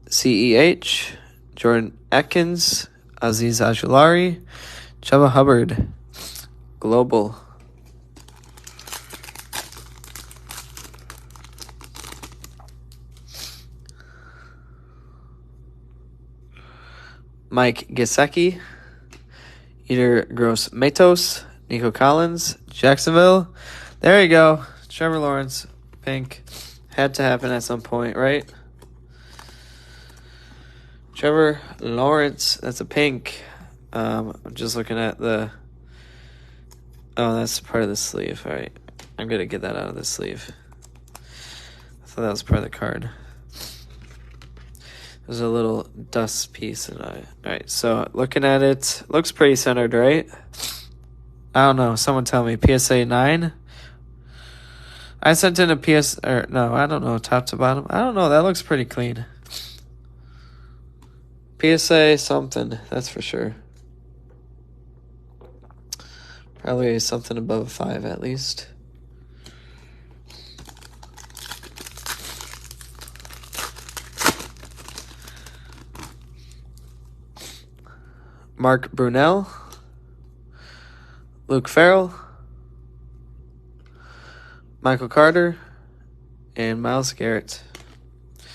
A: CEH, Jordan Atkins, Aziz Ajulari, Chuba Hubbard. Global. Mike Gesicki, Eater Gross Matos, Nico Collins, Jacksonville. There you go. Trevor Lawrence, pink. Had to happen at some point, right? Trevor Lawrence, that's a pink. I'm just looking at the... Oh, that's part of the sleeve. All right. I'm going to get that out of the sleeve. I thought that was part of the card. There's a little dust piece. All right, so looking at it, looks pretty centered, right? I don't know. Someone tell me. PSA 9? I sent in a no, I don't know. Top to bottom. I don't know. That looks pretty clean. PSA something, that's for sure. Probably something above 5 at least. Mark Brunell, Luke Farrell, Michael Carter, and Myles Garrett. All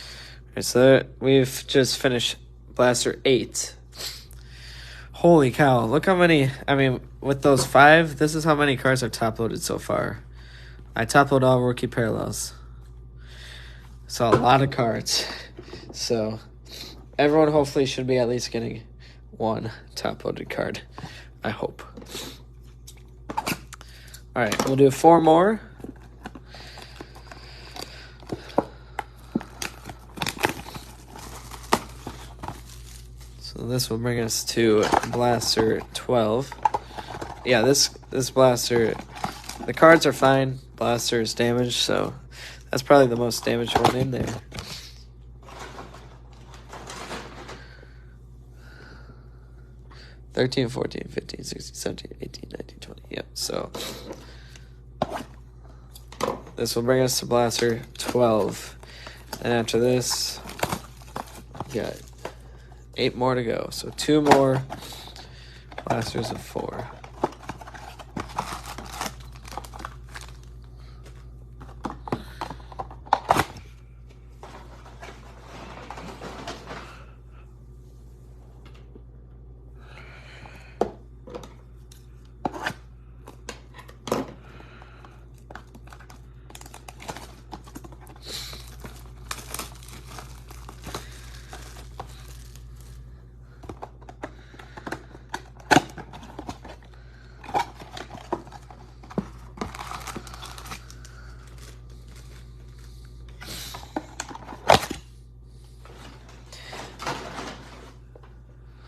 A: right, so we've just finished Blaster 8. Holy cow, look how many, I mean, with those 5, this is how many cards I've top-loaded so far. I top-loaded all rookie parallels. So a lot of cards. So everyone hopefully should be at least getting one top-loaded card. I hope. All right, we'll do 4 more. So this will bring us to Blaster 12. Yeah, this Blaster, the cards are fine. Blaster is damaged, so that's probably the most damaged one in there. $13, $14, $15, $16, $17, $18, $19, $20. Yep, so this will bring us to Blaster 12. And after this, we got 8 more to go. So 2 more Blasters of 4.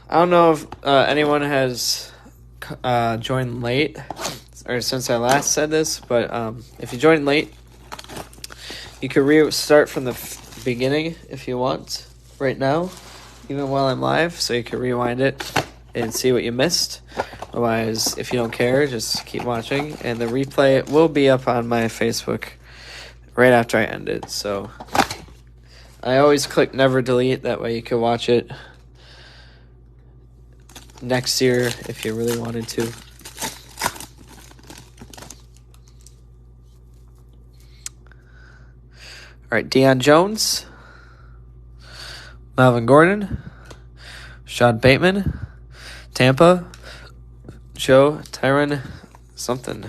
A: I don't know if anyone has joined late, or since I last said this, but if you joined late, you can restart from the beginning if you want right now, even while I'm live, so you can rewind it and see what you missed. Otherwise, if you don't care, just keep watching, and the replay will be up on my Facebook right after I end it. So I always click never delete, that way you can watch it next year if you really wanted to. All right, Deion Jones, Melvin Gordon, Rashad Bateman, Tampa, Joe Tyron something.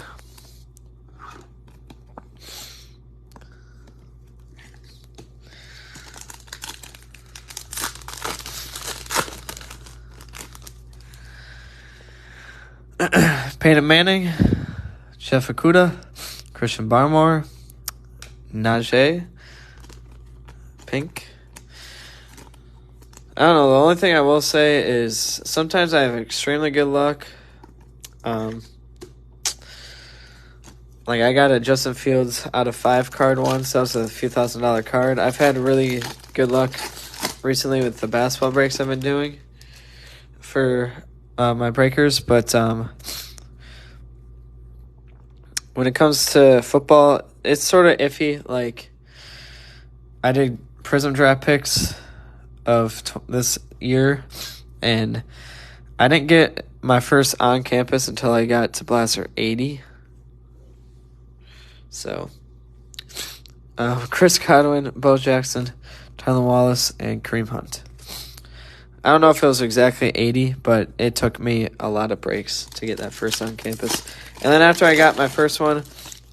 A: Peyton Manning, Jeff Okuda, Christian Barmore, Najee, pink. I don't know. The only thing I will say is sometimes I have extremely good luck. Like I got a Justin Fields out of 5 card once. That was a few $1,000 card. I've had really good luck recently with the basketball breaks I've been doing for my breakers, but when it comes to football, it's sort of iffy. Like I did Prism draft picks of this year, and I didn't get my first on campus until I got to Blaster 80. So, Chris Godwin, Bo Jackson, Tyler Wallace, and Kareem Hunt. I don't know if it was exactly 80, but it took me a lot of breaks to get that first on campus. And then after I got my first one,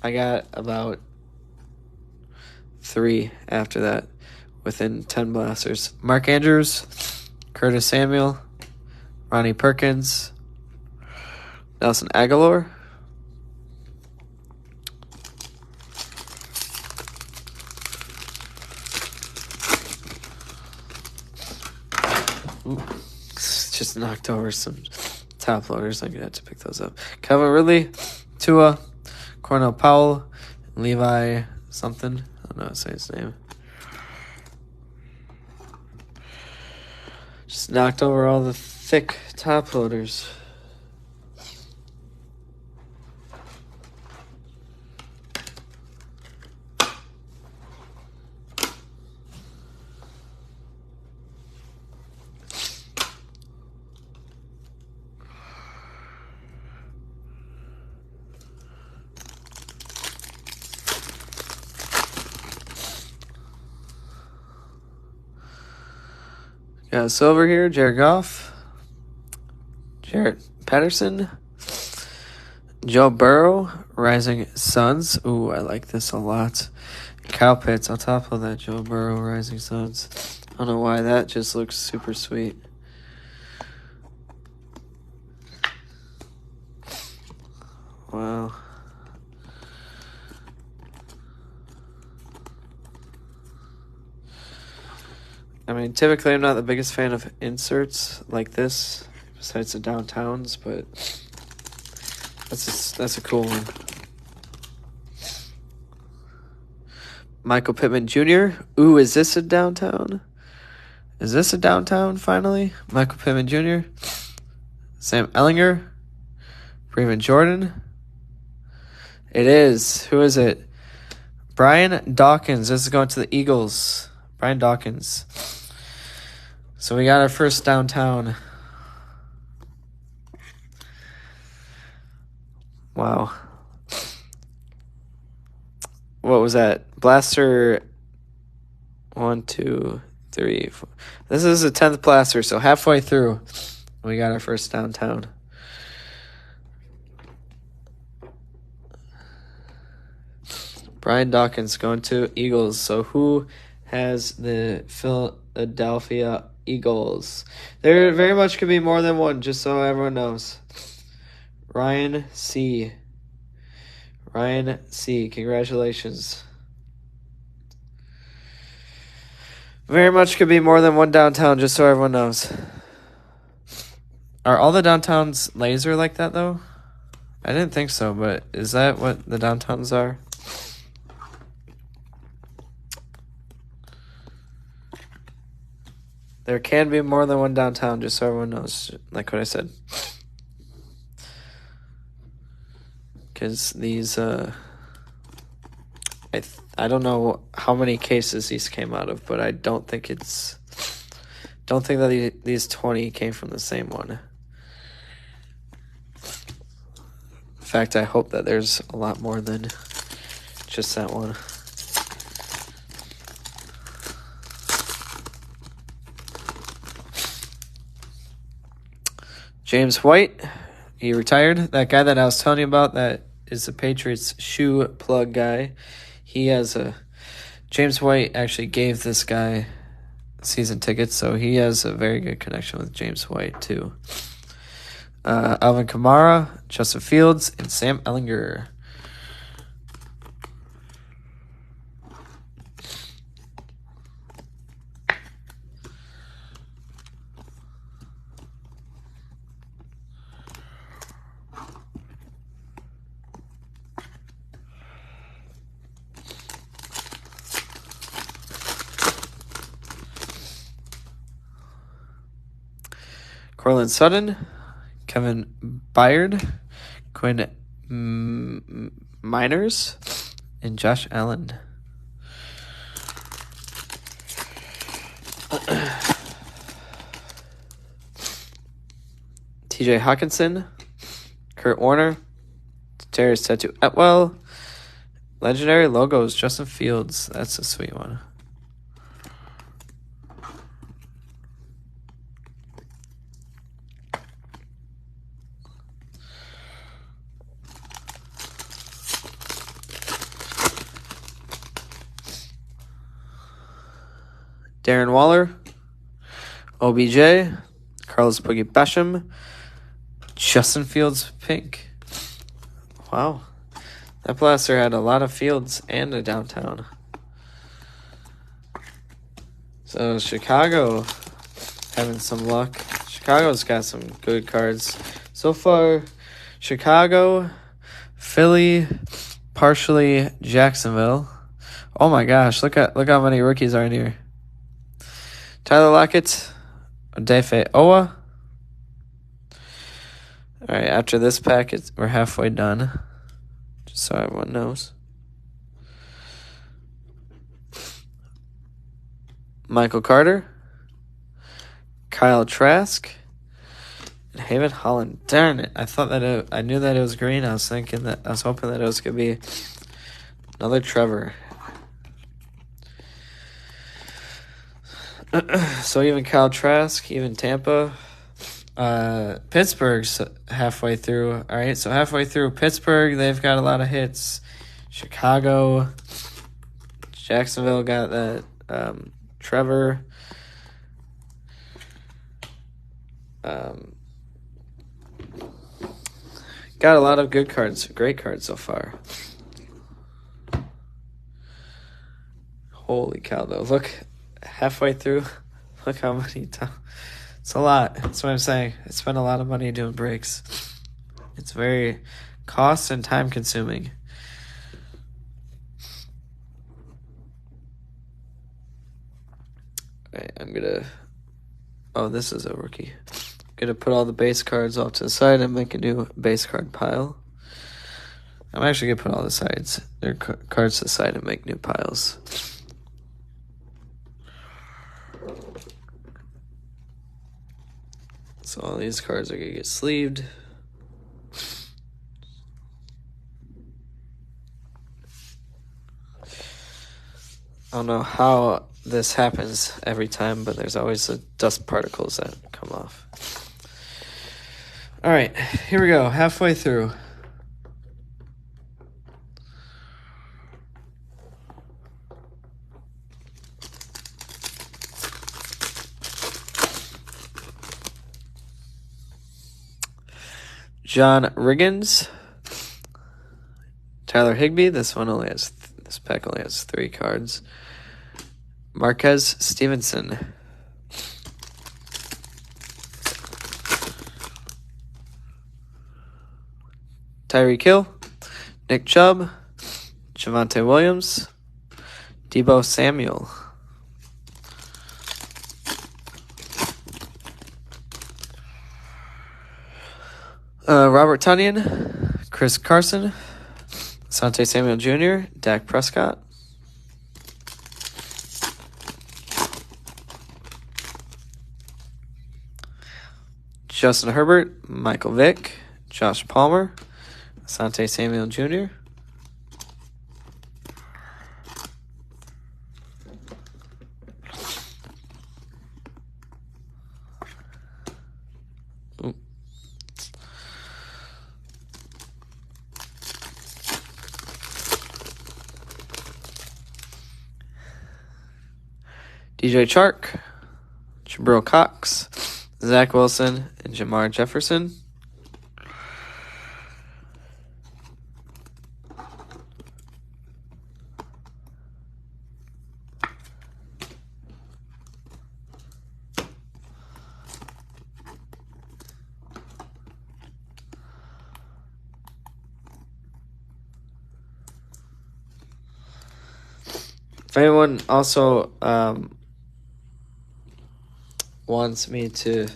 A: I got about 3 after that within 10 blasters. Mark Andrews, Curtis Samuel, Ronnie Perkins, Nelson Aguilar, just knocked over some top loaders. I'm going to have to pick those up. Calvin Ridley, Tua, Cornell Powell, Levi something. I don't know how to say his name. Just knocked over all the thick top loaders. Got silver here, Jared Goff, Jarrett Patterson, Joe Burrow, Rising Suns. Ooh, I like this a lot. Kyle Pitts on top of that Joe Burrow, Rising Suns. I don't know why that just looks super sweet. Wow. I mean, typically I'm not the biggest fan of inserts like this, besides the downtowns, but that's a cool one. Michael Pittman Jr. Ooh, is this a downtown? Is this a downtown finally? Michael Pittman Jr. Sam Ellinger. Breven Jordan. It is. Who is it? Brian Dawkins. This is going to the Eagles. Brian Dawkins. So we got our first downtown. Wow. What was that? Blaster 1, 2, 3, 4. This is the 10th blaster, so halfway through, we got our first downtown. Brian Dawkins going to Eagles. So who has the Philadelphia Eagles? There very much could be more than one, just so everyone knows. Ryan C. Ryan C. Congratulations. Very much could be more than one downtown, just so everyone knows. Are all the downtowns laser like that, though? I didn't think so, but is that what the downtowns are? There can be more than one downtown, just so everyone knows, like what I said. Because these, I don't know how many cases these came out of, but I don't think that these 20 came from the same one. In fact, I hope that there's a lot more than just that one. James White, he retired. That guy that I was telling you about that is the Patriots shoe plug guy. He has James White actually gave this guy season tickets, so he has a very good connection with James White too. Alvin Kamara, Justin Fields, and Sam Ellinger. Cortland Sutton, Kevin Byard, Quinn Miners, and Josh Allen. TJ Hawkinson, Kurt Warner, Terrace Tattoo Etwell, Legendary Logos, Justin Fields. That's a sweet one. Darren Waller, OBJ, Carlos Boogie Basham, Justin Fields pink. Wow. That blaster had a lot of fields and a downtown. So Chicago having some luck. Chicago's got some good cards. So far, Chicago, Philly, partially Jacksonville. Oh my gosh, look how many rookies are in here. Tyler Lockett, Odafe Owa. All right, after this pack, we're halfway done. Just so everyone knows. Michael Carter, Kyle Trask, and Haven Holland. Darn it! I knew that it was green. I was hoping that it was gonna be another Trevor. So even Kyle Trask, even Tampa, Pittsburgh's halfway through. All right, so halfway through Pittsburgh, they've got a lot of hits. Chicago, Jacksonville got that. Trevor. Got a lot of good cards, great cards so far. Holy cow, though. Look, halfway through, look how many times. It's a lot. That's what I'm saying. I spent a lot of money doing breaks. It's very cost and time consuming. Alright, I'm gonna... Oh, this is a rookie. I'm gonna put all the base cards off to the side and make a new base card pile. I'm actually gonna put all the sides, their cards to the side and make new piles. So all these cards are gonna get sleeved. I don't know how this happens every time, but there's always the dust particles that come off. All right, here we go, halfway through. John Riggins, Tyler Higbee. This pack only has 3 cards. Marquez Stevenson, Tyreek Hill, Nick Chubb, Javonte Williams, Deebo Samuel. Robert Tonyan, Chris Carson, Asante Samuel Jr., Dak Prescott. Justin Herbert, Michael Vick, Josh Palmer, Asante Samuel Jr. DJ Chark, Jabril Cox, Zach Wilson, and Jamar Jefferson. If anyone also wants me to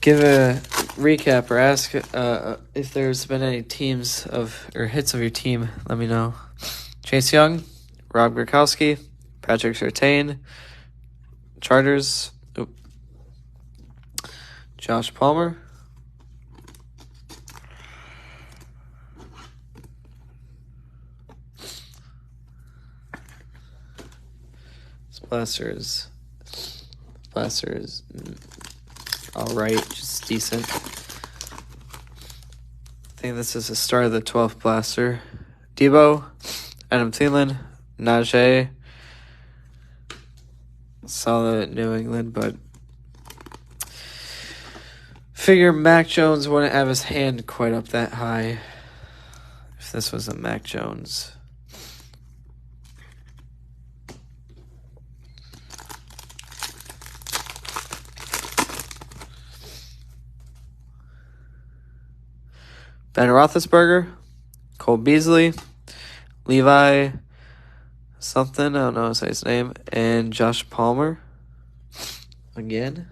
A: give a recap or ask if there's been any teams or hits of your team. Let me know. Chase Young, Rob Gronkowski, Patrick Surtain, Chargers, Josh Palmer, Blaster is all right, just decent. I think this is the start of the 12th blaster. Debo, Adam Thielen, Najee. Solid New England, but figure Mac Jones wouldn't have his hand quite up that high if this was a Mac Jones. Ben Roethlisberger, Cole Beasley, Levi something, I don't know his name, and Josh Palmer again.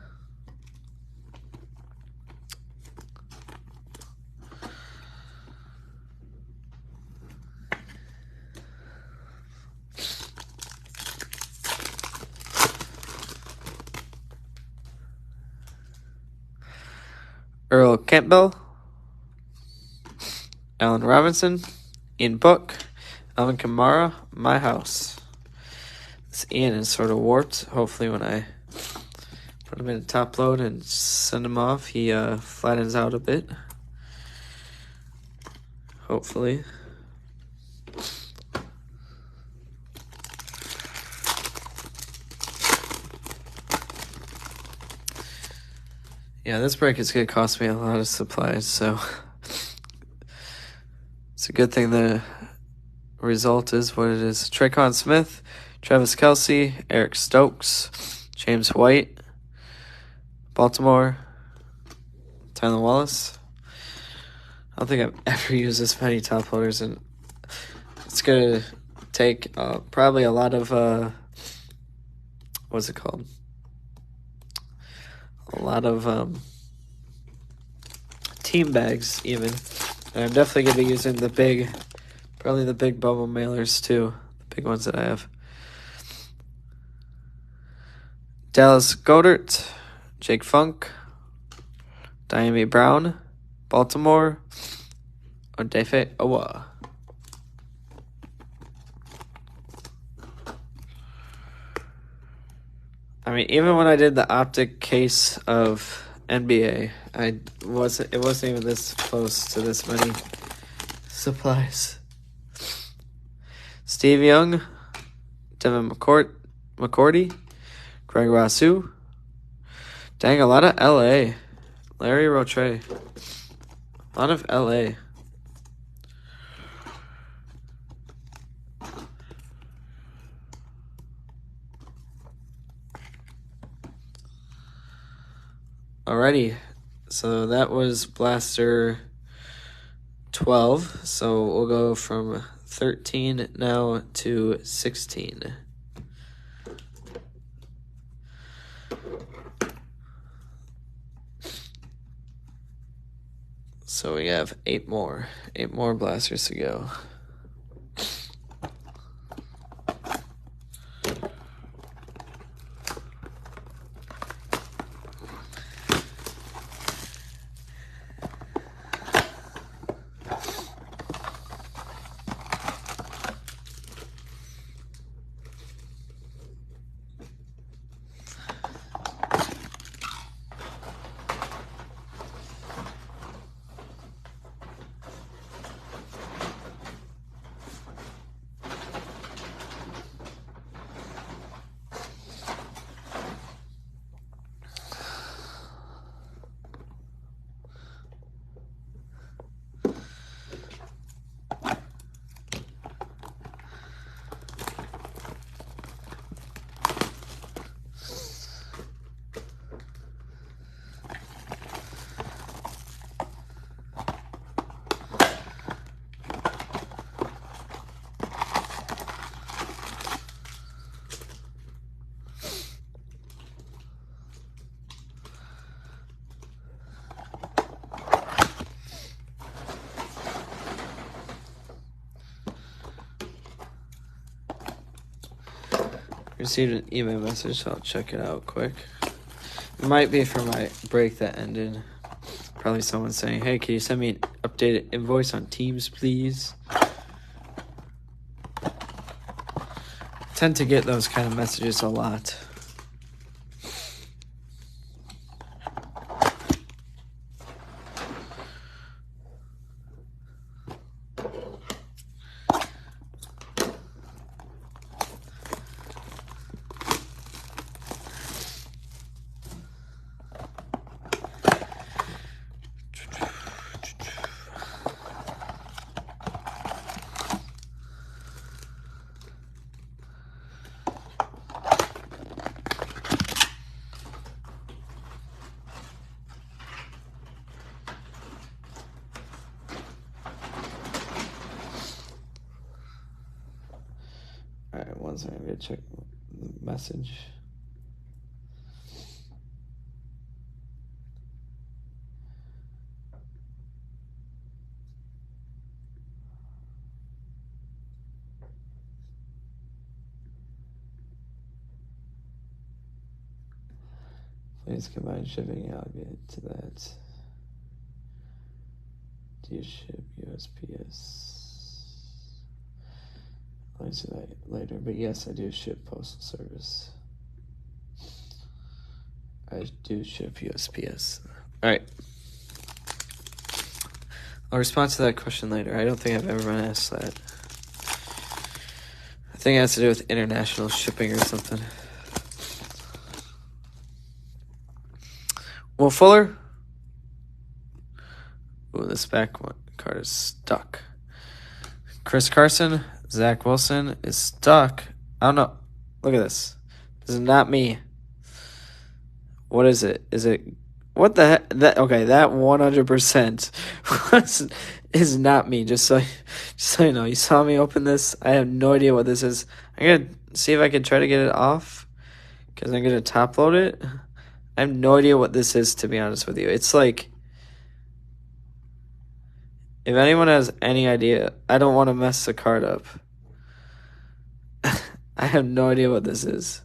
A: Earl Campbell, Allen Robinson, Ian Book, Alvin Kamara, my house. This Ian is sort of warped. Hopefully when I put him in a top load and send him off, he flattens out a bit. Hopefully. Yeah, this break is going to cost me a lot of supplies, so it's a good thing the result is what it is. Traquan Smith, Travis Kelce, Eric Stokes, James White, Baltimore, Tyler Wallace. I don't think I've ever used this many top loaders, and it's going to take probably a lot of, what's it called? A lot of team bags even. And I'm definitely going to be using probably the big bubble mailers too. The big ones that I have. Dallas Goedert, Jake Funk, Diami Brown, Baltimore, Odafe Owa. I mean, even when I did the Optic case of NBA, it wasn't even this close to this many supplies. Steve Young, Devin McCourty, Greg Rousseau. Dang, a lot of LA. Larry Rotre. A lot of LA. Alrighty, so that was Blaster 12, so we'll go from 13 now to 16. So we have 8 more blasters to go. received an email message, so I'll check it out quick. It might be for my break that ended. Probably someone saying, hey, can you send me an updated invoice on Teams, please? I tend to get those kind of messages a lot. Alright, one second, I'm gonna check the message. Please combine shipping, I'll get to that. Do you ship USPS? I'll answer that later, but yes, I do ship postal service. I do ship USPS. Alright. I'll respond to that question later. I don't think I've ever been asked that. I think it has to do with international shipping or something. Will Fuller? Ooh, this back one card is stuck. Chris Carson, Zach Wilson is stuck. I don't know. Look at this. This is not me. What is it? Is it... What the heck? Okay, that 100% is not me. Just so you know. You saw me open this. I have no idea what this is. I'm going to see if I can try to get it off. Because I'm going to top load it. I have no idea what this is, to be honest with you. It's like... If anyone has any idea, I don't want to mess the card up. I have no idea what this is.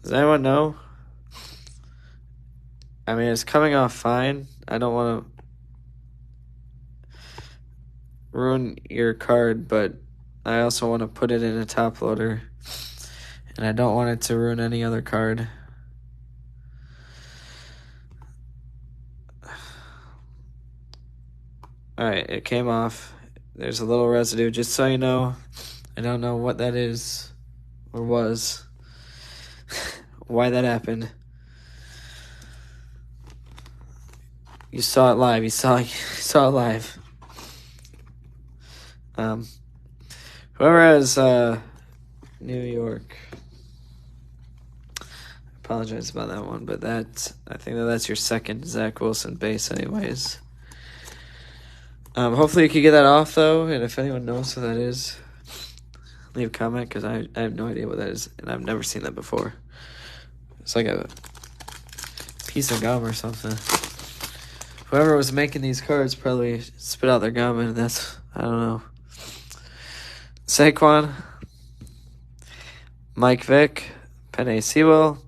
A: Does anyone know? I mean, it's coming off fine. I don't want to ruin your card, but I also want to put it in a top loader. And I don't want it to ruin any other card. Alright, it came off. There's a little residue. Just so you know, I don't know what that is or was. Why that happened. You saw it live. You saw it live. Whoever has New York. I apologize about that one, but I think that's your second Zach Wilson base anyways. Hopefully you can get that off though, and if anyone knows what that is, leave a comment, because I have no idea what that is, and I've never seen that before. It's like a piece of gum or something. Whoever was making these cards probably spit out their gum, and that's, I don't know. Saquon, Mike Vick, Penei Sewell,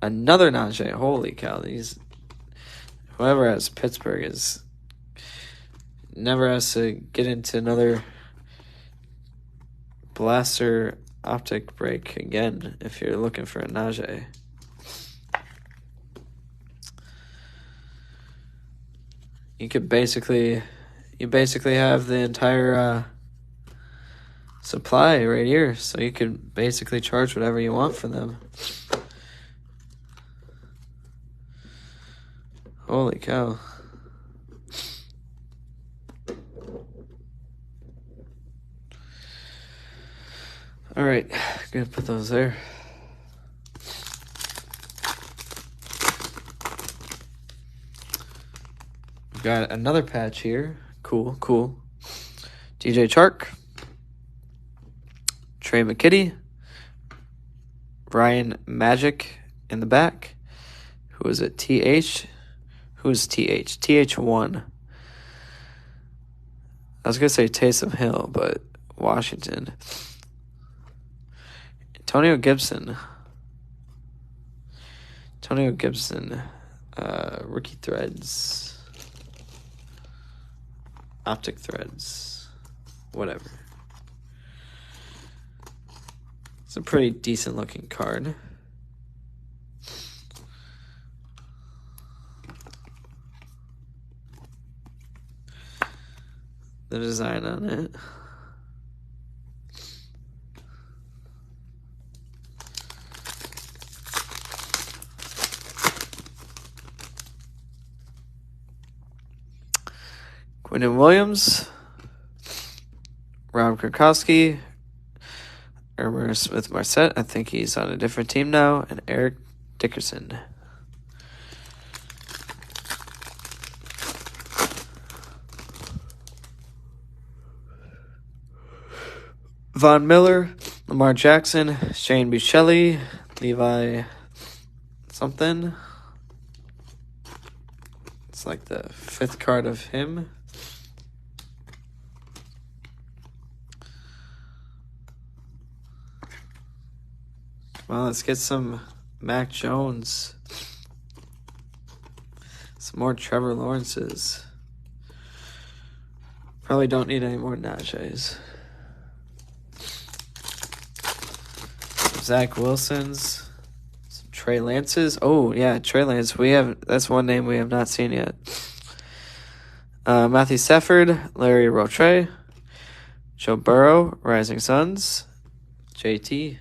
A: another Najee. Holy cow! Whoever has Pittsburgh is never has to get into another blaster optic break again if you're looking for a Najee. You basically have the entire supply right here, so you could basically charge whatever you want for them. Holy cow. All right, gonna put those there. We've got another patch here. Cool. DJ Chark, Trey McKitty, Ryan Magic in the back. Who is it? TH. Who's TH? TH1. I was going to say Taysom Hill, but Washington. Antonio Gibson. Rookie threads. Optic threads. Whatever. It's a pretty decent looking card. The design on it. Quinnen Williams, Rob Gronkowski, Irmer Smith-Marset, I think he's on a different team now, and Eric Dickerson. Von Miller, Lamar Jackson, Shane Buechele, Levi something. It's like the 5th card of him. Well, let's get some Mac Jones. Some more Trevor Lawrences. Probably don't need any more Najees. Zach Wilson's. Some Trey Lance's. Oh, yeah, Trey Lance. That's one name we have not seen yet. Matthew Stafford, Larry Rotre, Joe Burrow, Rising Suns, JT.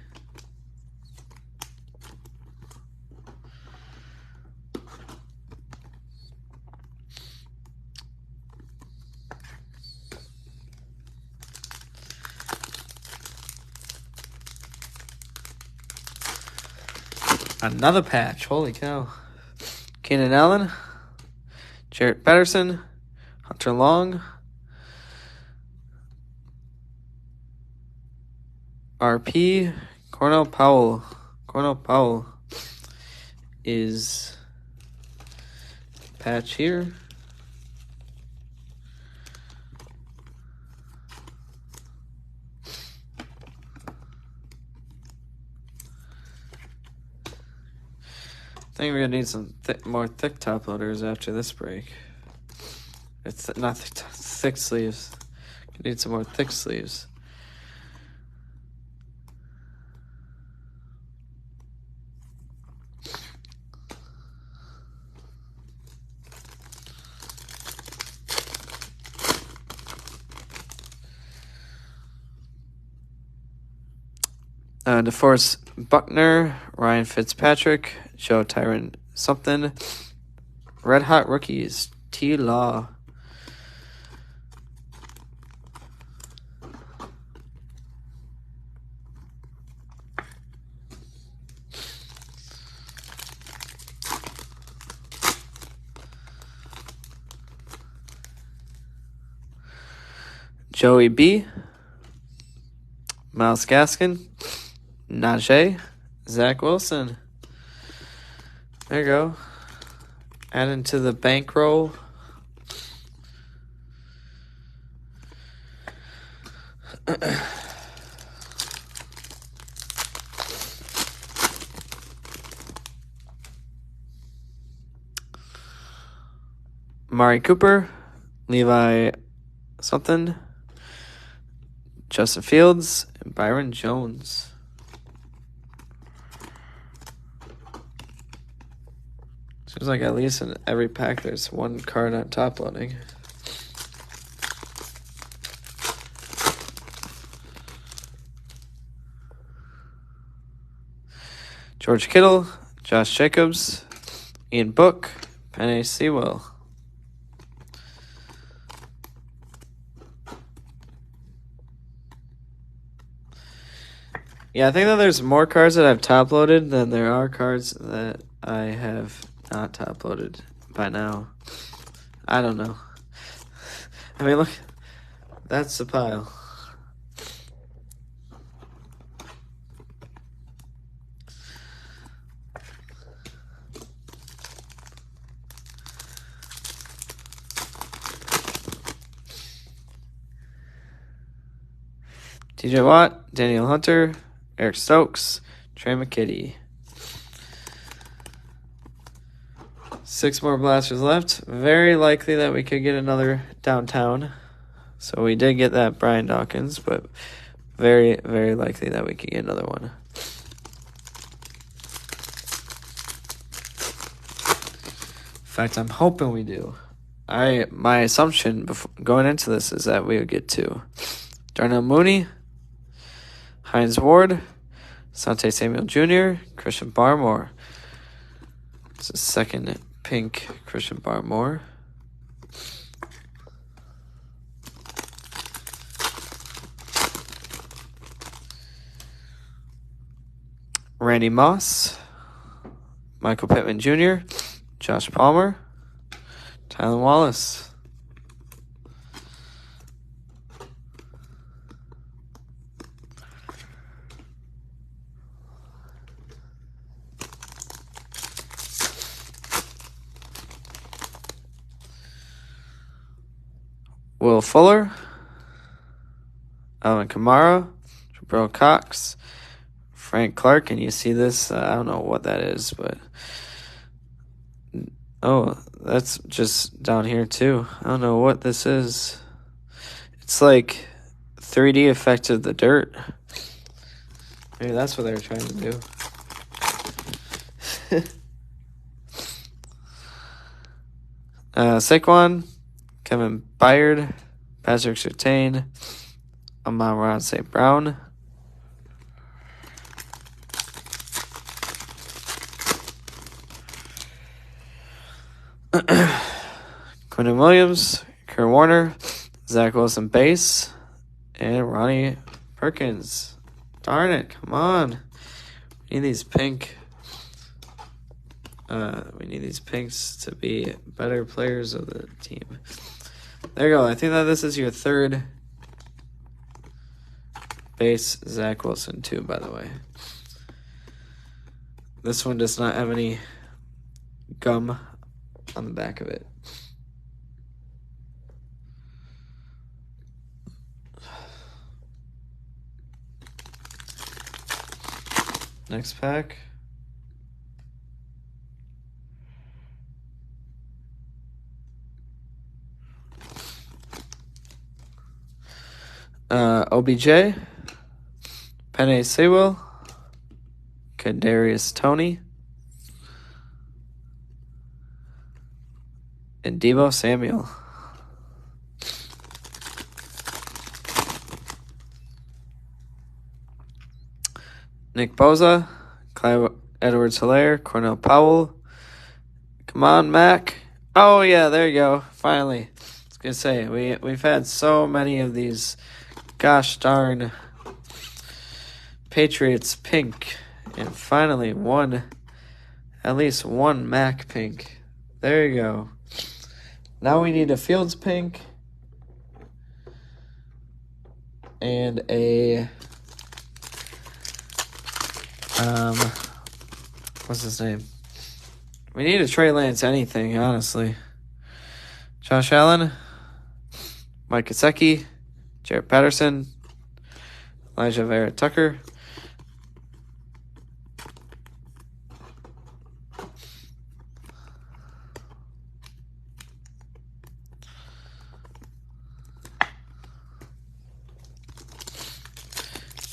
A: Another patch. Holy cow. Keenan Allen, Jarrett Patterson, Hunter Long, RP, Cornell Powell. Cornell Powell is patch here. I think we're gonna need some more thick top loaders after this break. It's not thick sleeves. We need some more thick sleeves. DeForest Buckner, Ryan Fitzpatrick, Joe Tyron something. Red Hot Rookies, T. Law. Joey B. Miles Gaskin, Najee, Zach Wilson. There you go. Add into the bankroll. Amari Cooper, Levi something, Justin Fields, and Byron Jones. Seems like at least in every pack there's one card on top loading. George Kittle, Josh Jacobs, Ian Book, Penny Sewell. Yeah, I think that there's more cards that I've top loaded than there are cards that I have not top loaded by now. I don't know. I mean, look, that's the pile. TJ Watt, Daniel Hunter, Eric Stokes, Trey McKitty. 6 more blasters left. Very likely that we could get another downtown. So we did get that Brian Dawkins, but very, very likely that we could get another one. In fact, I'm hoping we do. My assumption going into this is that we would get 2. Darnell Mooney, Hines Ward, Sante Samuel Jr., Christian Barmore. It's a second pink Christian Barmore. Randy Moss, Michael Pittman Jr., Josh Palmer, Tylen Wallace. Will Fuller, Alvin Kamara, Jabril Cox, Frank Clark, and you see this, I don't know what that is, but oh, that's just down here too. I don't know what this is. It's like 3D effect of the dirt. Maybe that's what they were trying to do. Saquon, Kevin Byard, Patrick Surtain, Amon-Ra St. Brown. Quentin Williams, Kurt Warner, Zach Wilson base, and Ronnie Perkins. Darn it, come on. We need these pink. We need these pinks to be better players of the team. There you go. I think that this is your 3rd base Zach Wilson too, by the way. This one does not have any gum on the back of it. Next pack. OBJ, Penei Sewell, Kadarius Toney, and Deebo Samuel. Nick Bosa, Clyde Edwards-Helaire, Cornell Powell. Come on, Mac. Oh, yeah, there you go. Finally. I was going to say, we've had so many of these gosh darn Patriots pink. And finally at least one Mac pink. There you go. Now we need a Fields pink. And a... what's his name? We need a Trey Lance anything, honestly. Josh Allen, Mike Gesicki, Jarrett Patterson, Elijah Vera Tucker,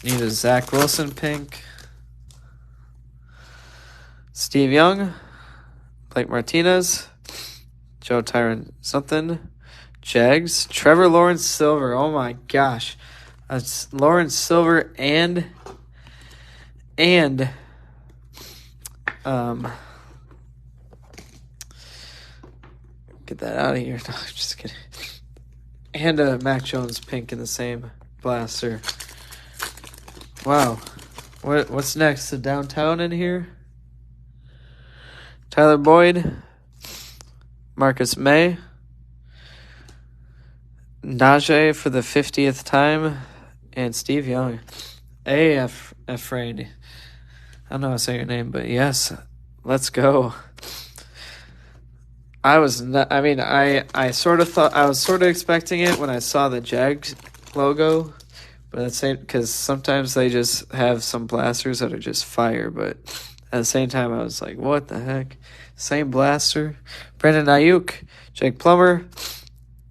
A: need a Zach Wilson pink. Steve Young, Blake Martinez, Joe Tyron something, Jags, Trevor Lawrence Silver. Oh my gosh, that's Lawrence Silver and get that out of here. No, I'm just kidding. And a Mac Jones pink in the same blaster. Wow, what's next? The downtown in here. Tyler Boyd, Marcus May, Najee for the 50th time, and Steve Young. Afraid. I don't know how to say your name, but yes, let's go. I was sort of thought, I was sort of expecting it when I saw the Jags logo, But that's same because sometimes they just have some blasters that are just fire. But at the same time, I was like, what the heck? Same blaster. Brandon Ayuk, Jake Plummer,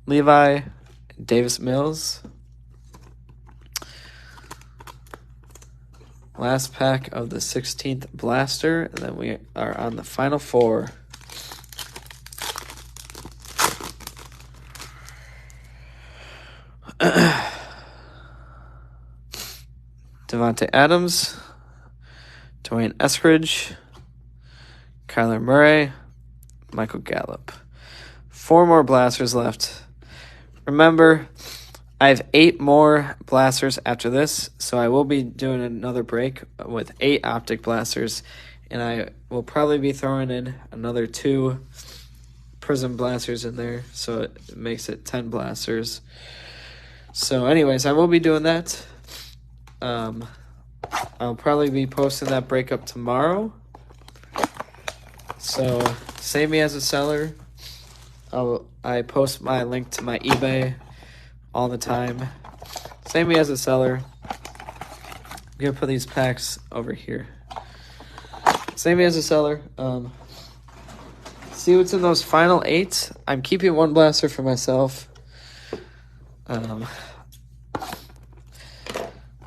A: Levi, Davis Mills. Last pack of the 16th blaster. And then we are on the final 4. Devontae Adams, Dwayne Eskridge, Kyler Murray, Michael Gallup. 4 more blasters left. Remember, I have 8 more blasters after this, so I will be doing another break with 8 optic blasters, and I will probably be throwing in another 2 prism blasters in there, so it makes it 10 blasters. So anyways, I will be doing that. I'll probably be posting that breakup tomorrow. So save me as a seller. I post my link to my eBay all the time. Save me as a seller. I'm gonna put these packs over here. Save me as a seller. See what's in those final 8. I'm keeping 1 blaster for myself.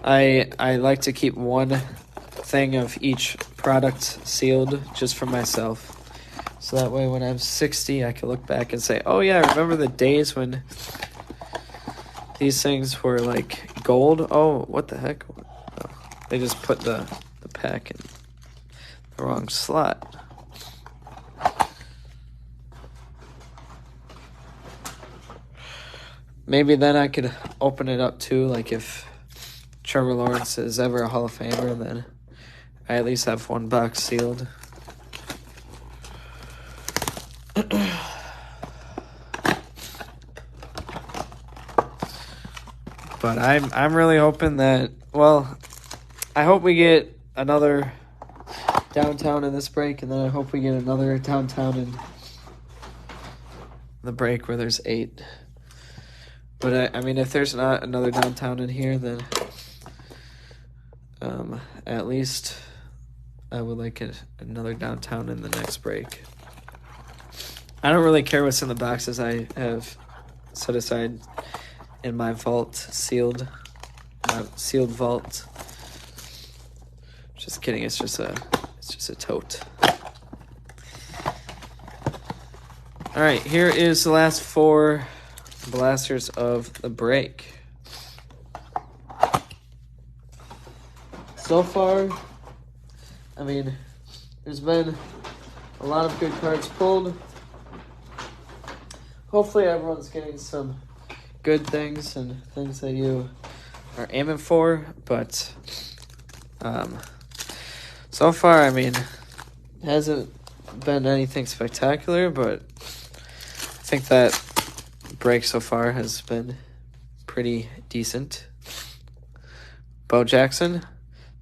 A: I like to keep 1 thing of each product sealed just for myself. So that way when I'm 60, I can look back and say, oh yeah, I remember the days when these things were like gold. Oh, what the heck? Oh, they just put the pack in the wrong slot. Maybe then I could open it up too, like if Trevor Lawrence is ever a Hall of Famer, then I at least have 1 box sealed. But I'm really hoping that, well, I hope we get another downtown in this break, and then I hope we get another downtown in the break where there's 8. But I mean, if there's not another downtown in here, then at least I would like another downtown in the next break. I don't really care what's in the boxes I have set aside in my vault, sealed vault. Just kidding, it's just a tote. All right, here is the last 4 blasters of the break. So far, I mean, there's been a lot of good cards pulled. Hopefully everyone's getting some good things and things that you are aiming for, but so far, I mean, it hasn't been anything spectacular, but I think that break so far has been pretty decent. Bo Jackson,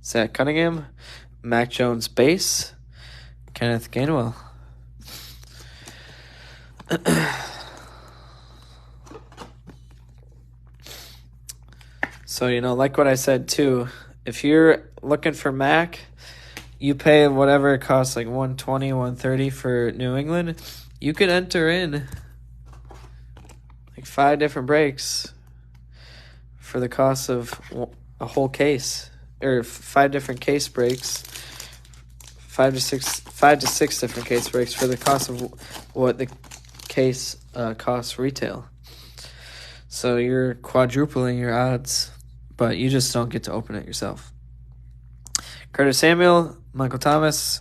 A: Zach Cunningham, Mac Jones base, Kenneth Gainwell. So, like what I said too, if you're looking for Mac, you pay whatever it costs, like $120, $130 for New England. You could enter in like 5 different breaks for the cost of a whole case, or 5 different case breaks, 5 to 6 different case breaks for the cost of what the case costs retail. So you're quadrupling your odds, but you just don't get to open it yourself. Curtis Samuel, Michael Thomas,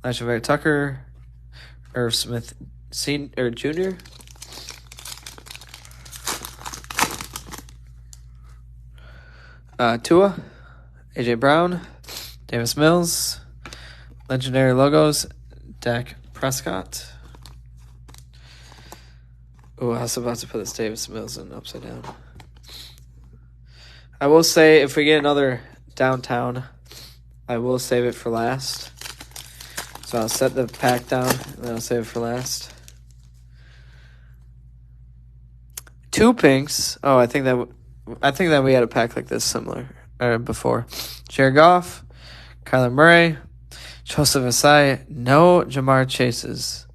A: Lashaver Tucker, Irv Smith Sr. Jr., Tua, AJ Brown, Davis Mills, Legendary Logos, Dak Prescott. Oh, I was about to put this Davis Mills in upside down. I will say, if we get another downtown, I will save it for last. So I'll set the pack down, and then I'll save it for last. 2 pinks. Oh, I think that I think that we had a pack like this similar before. Jared Goff, Kyler Murray, Joseph Asai, no Jamar Chases.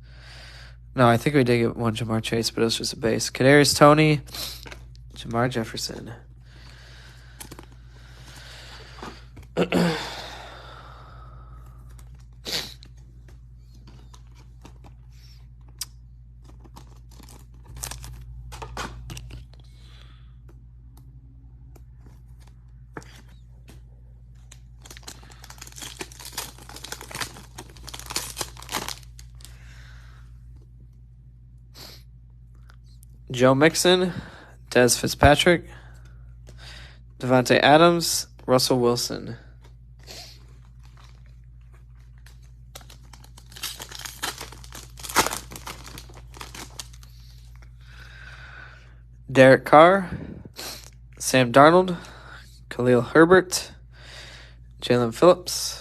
A: No, I think we did get one Jamar Chase, but it was just a base. Kadarius Toney, Jamar Jefferson. Joe Mixon, Dez Fitzpatrick, Devontae Adams, Russell Wilson. Derek Carr, Sam Darnold, Khalil Herbert, Jalen Phillips.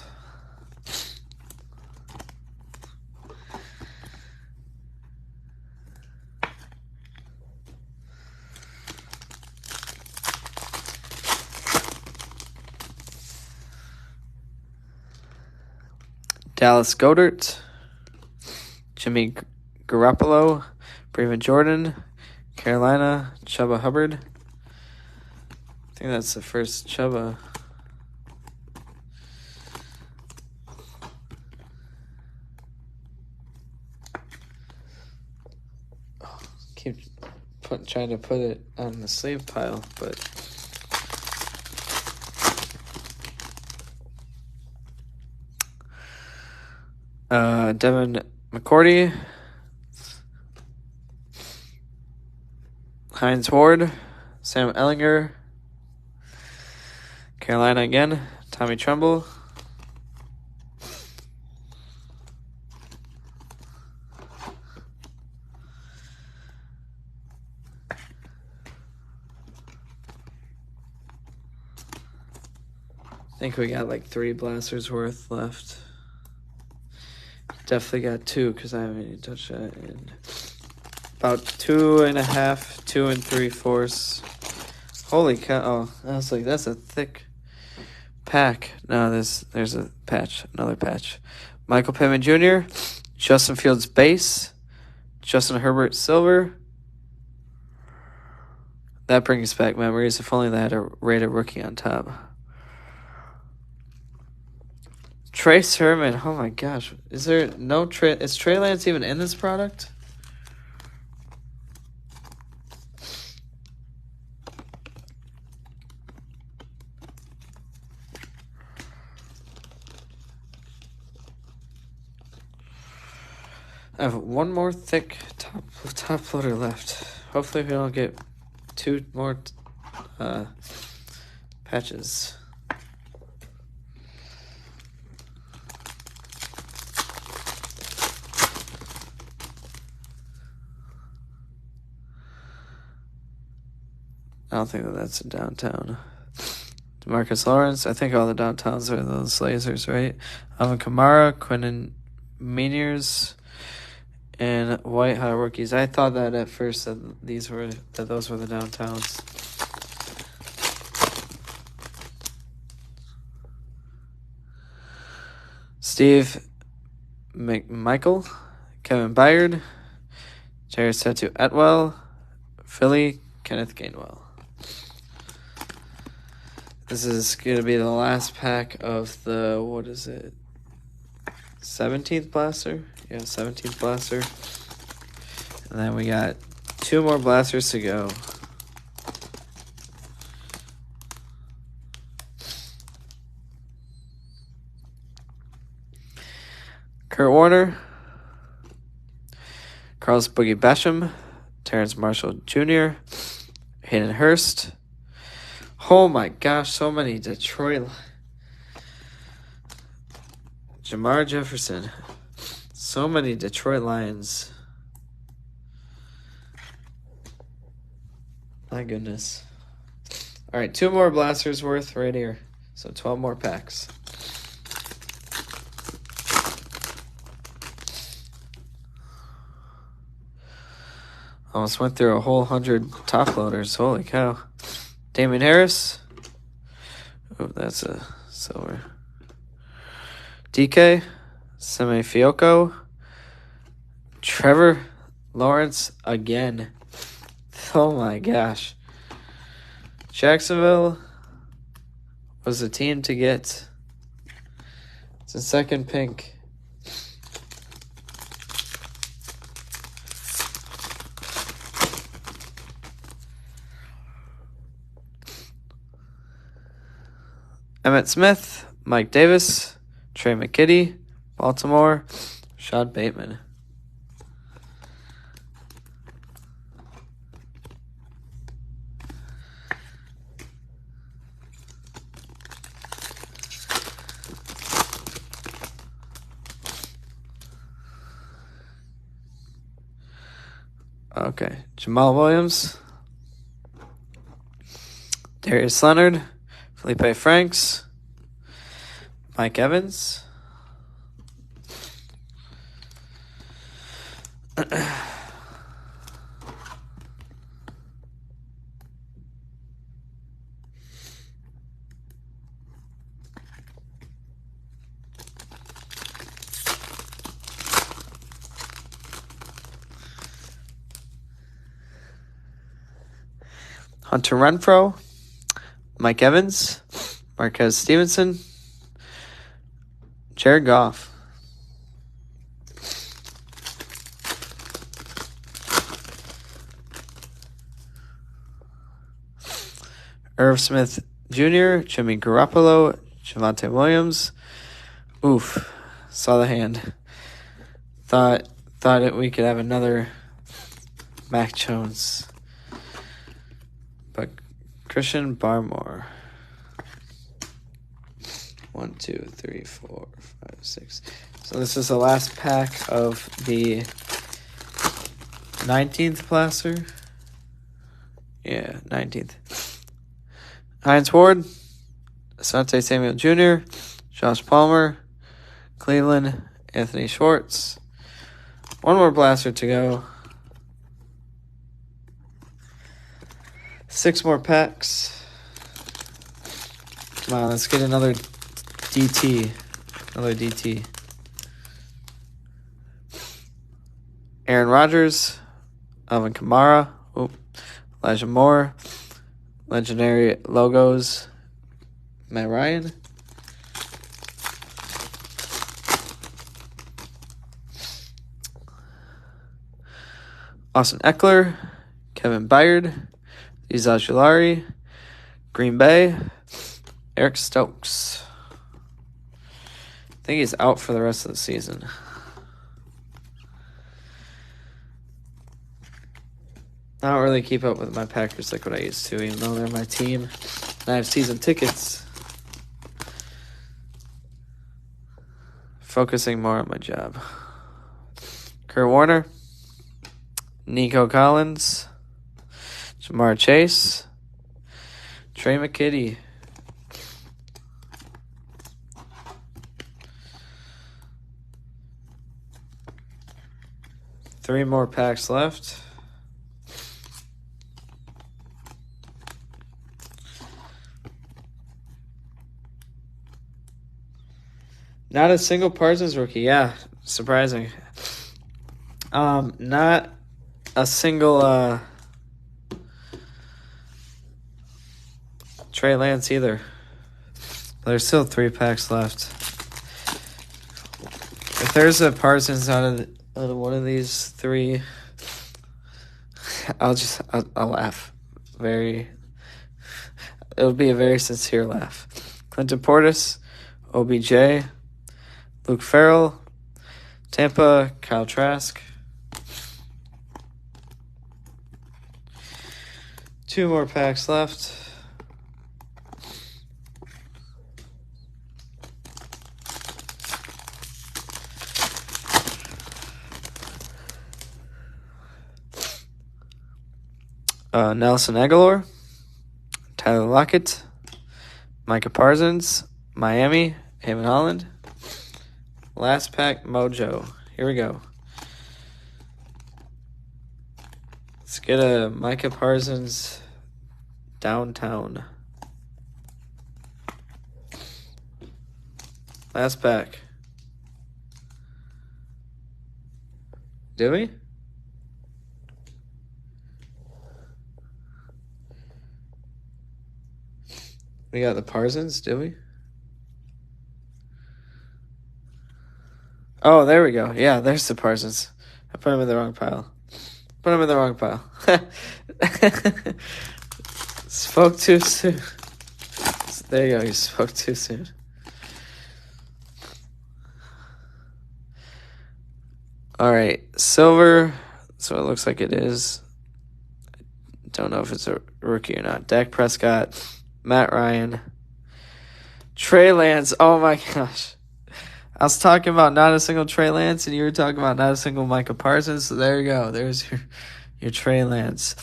A: Dallas Goedert, Jimmy Garoppolo, Brevin Jordan, Carolina, Chuba Hubbard. I think that's the first Chuba. Keep trying to put it on the sleeve pile, but Devin McCourty, Hines Ward, Sam Ellinger, Carolina again, Tommy Tremble, I think we got like 3 blasters worth left. Definitely got 2 because I haven't even touched that in about 2.5, 2 3/4. Holy cow! Oh, I was like, that's a thick pack. No, there's a patch, another patch. Michael Pittman Jr., Justin Fields base, Justin Herbert silver. That brings back memories. If only they had a rated rookie on top. Trey Sermon, oh my gosh. Is there no Trey? Is Trey Lance even in this product? I have one more thick top loader left. Hopefully we don't get 2 more patches. I don't think that's in downtown. DeMarcus Lawrence. I think all the downtowns are those lasers, right? Alvin Kamara, Quinnen Miniers, and White Hot rookies. I thought that at first that those were the downtowns. Steve McMichael, Kevin Byard, Jared Setu Etwell, Philly, Kenneth Gainwell. This is going to be the last pack of the, 17th blaster? Yeah, 17th blaster. And then we got 2 more blasters to go. Kurt Warner, Carlos Boogie Basham, Terrence Marshall Jr., Hayden Hurst. Oh my gosh, so many Detroit. Jamar Jefferson. So many Detroit Lions. My goodness. All right, 2 more blasters worth right here. So 12 more packs. Almost went through a whole 100 top loaders. Holy cow. Damian Harris. Oh, that's a silver. DK. Semi Fiocco. Trevor Lawrence again. Oh my gosh. Jacksonville was the team to get. It's a second pink. Emmitt Smith, Mike Davis, Trey McKitty, Baltimore, Rashad Bateman. Okay, Jamal Williams, Darius Leonard, Felipe Franks, Mike Evans, Hunter Renfrow, Mike Evans, Marquez Stevenson, Jared Goff. Irv Smith Jr., Jimmy Garoppolo, Javonte Williams. Oof, saw the hand. Thought we could have another Mac Jones. But Christian Barmore. 1, 2, 3, 4, 5, 6. So this is the last pack of the 19th blaster. Yeah, 19th. Hines Ward, Asante Samuel Jr., Josh Palmer, Cleveland, Anthony Schwartz. One more blaster to go. 6 more packs. Come on, let's get another DT. Another DT. Aaron Rodgers, Alvin Kamara, Elijah Moore, Legendary Logos, Matt Ryan. Austin Eckler, Kevin Byard, Izaz Ujulari, Green Bay, Eric Stokes. I think he's out for the rest of the season. I don't really keep up with my Packers like what I used to, even though they're my team. And I have season tickets. Focusing more on my job. Kurt Warner, Nico Collins, Jamar Chase, Trey McKitty. Three more packs left. Not a single Parsons rookie. Yeah, surprising. Not a single Trey Lance either. There's still 3 packs left. If there's a Parsons out of one of these 3, I'll laugh. It'll be a very sincere laugh. Clinton Portis, OBJ, Luke Farrell, Tampa, Kyle Trask. 2 more packs left. Nelson Aguilar, Tyler Lockett, Micah Parsons, Miami, Eamon Holland. Last pack mojo. Here we go. Let's get a Micah Parsons downtown. Last pack. Do we? We got the Parsons, do we? Oh, there we go. Yeah, there's the Parsons. I put him in the wrong pile. Spoke too soon. There you go, you spoke too soon. All right, silver. So it looks like it is. Don't know if it's a rookie or not. Dak Prescott, Matt Ryan, Trey Lance. Oh my gosh. I was talking about not a single Trey Lance, and you were talking about not a single Micah Parsons. So there you go. There's your Trey Lance.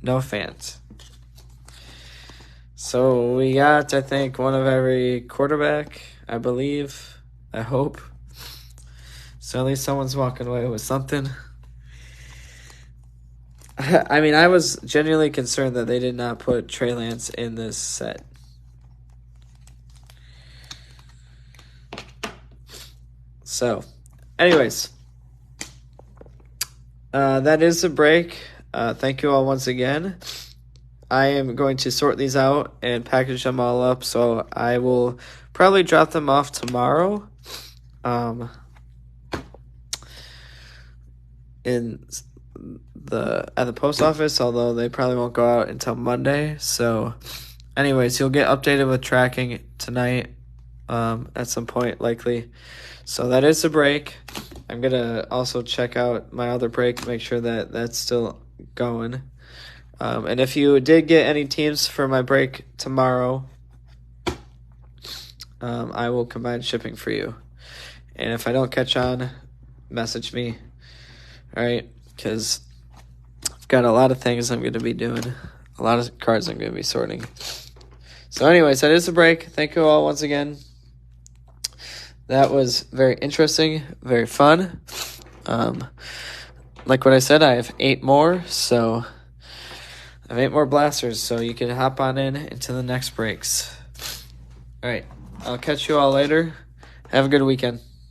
A: No fans. So we got, I think, one of every quarterback, I believe. I hope. So at least someone's walking away with something. I mean, I was genuinely concerned that they did not put Trey Lance in this set. So, anyways, that is the break. Thank you all once again. I am going to sort these out and package them all up, so I will probably drop them off tomorrow. At the post office, although they probably won't go out until Monday. So, anyways, you'll get updated with tracking tonight, at some point likely. So that is the break. I'm gonna also check out my other break, make sure that that's still going. And if you did get any teams for my break tomorrow, I will combine shipping for you. And if I don't catch on, message me. All right, because I've got a lot of things I'm going to be doing, a lot of cards I'm going to be sorting. So anyways, that is the break. Thank you all once again. That was very interesting, very fun. Like what I said, I have 8 more, so I have 8 more blasters, so you can hop on into the next breaks. All right, I'll catch you all later. Have a good weekend.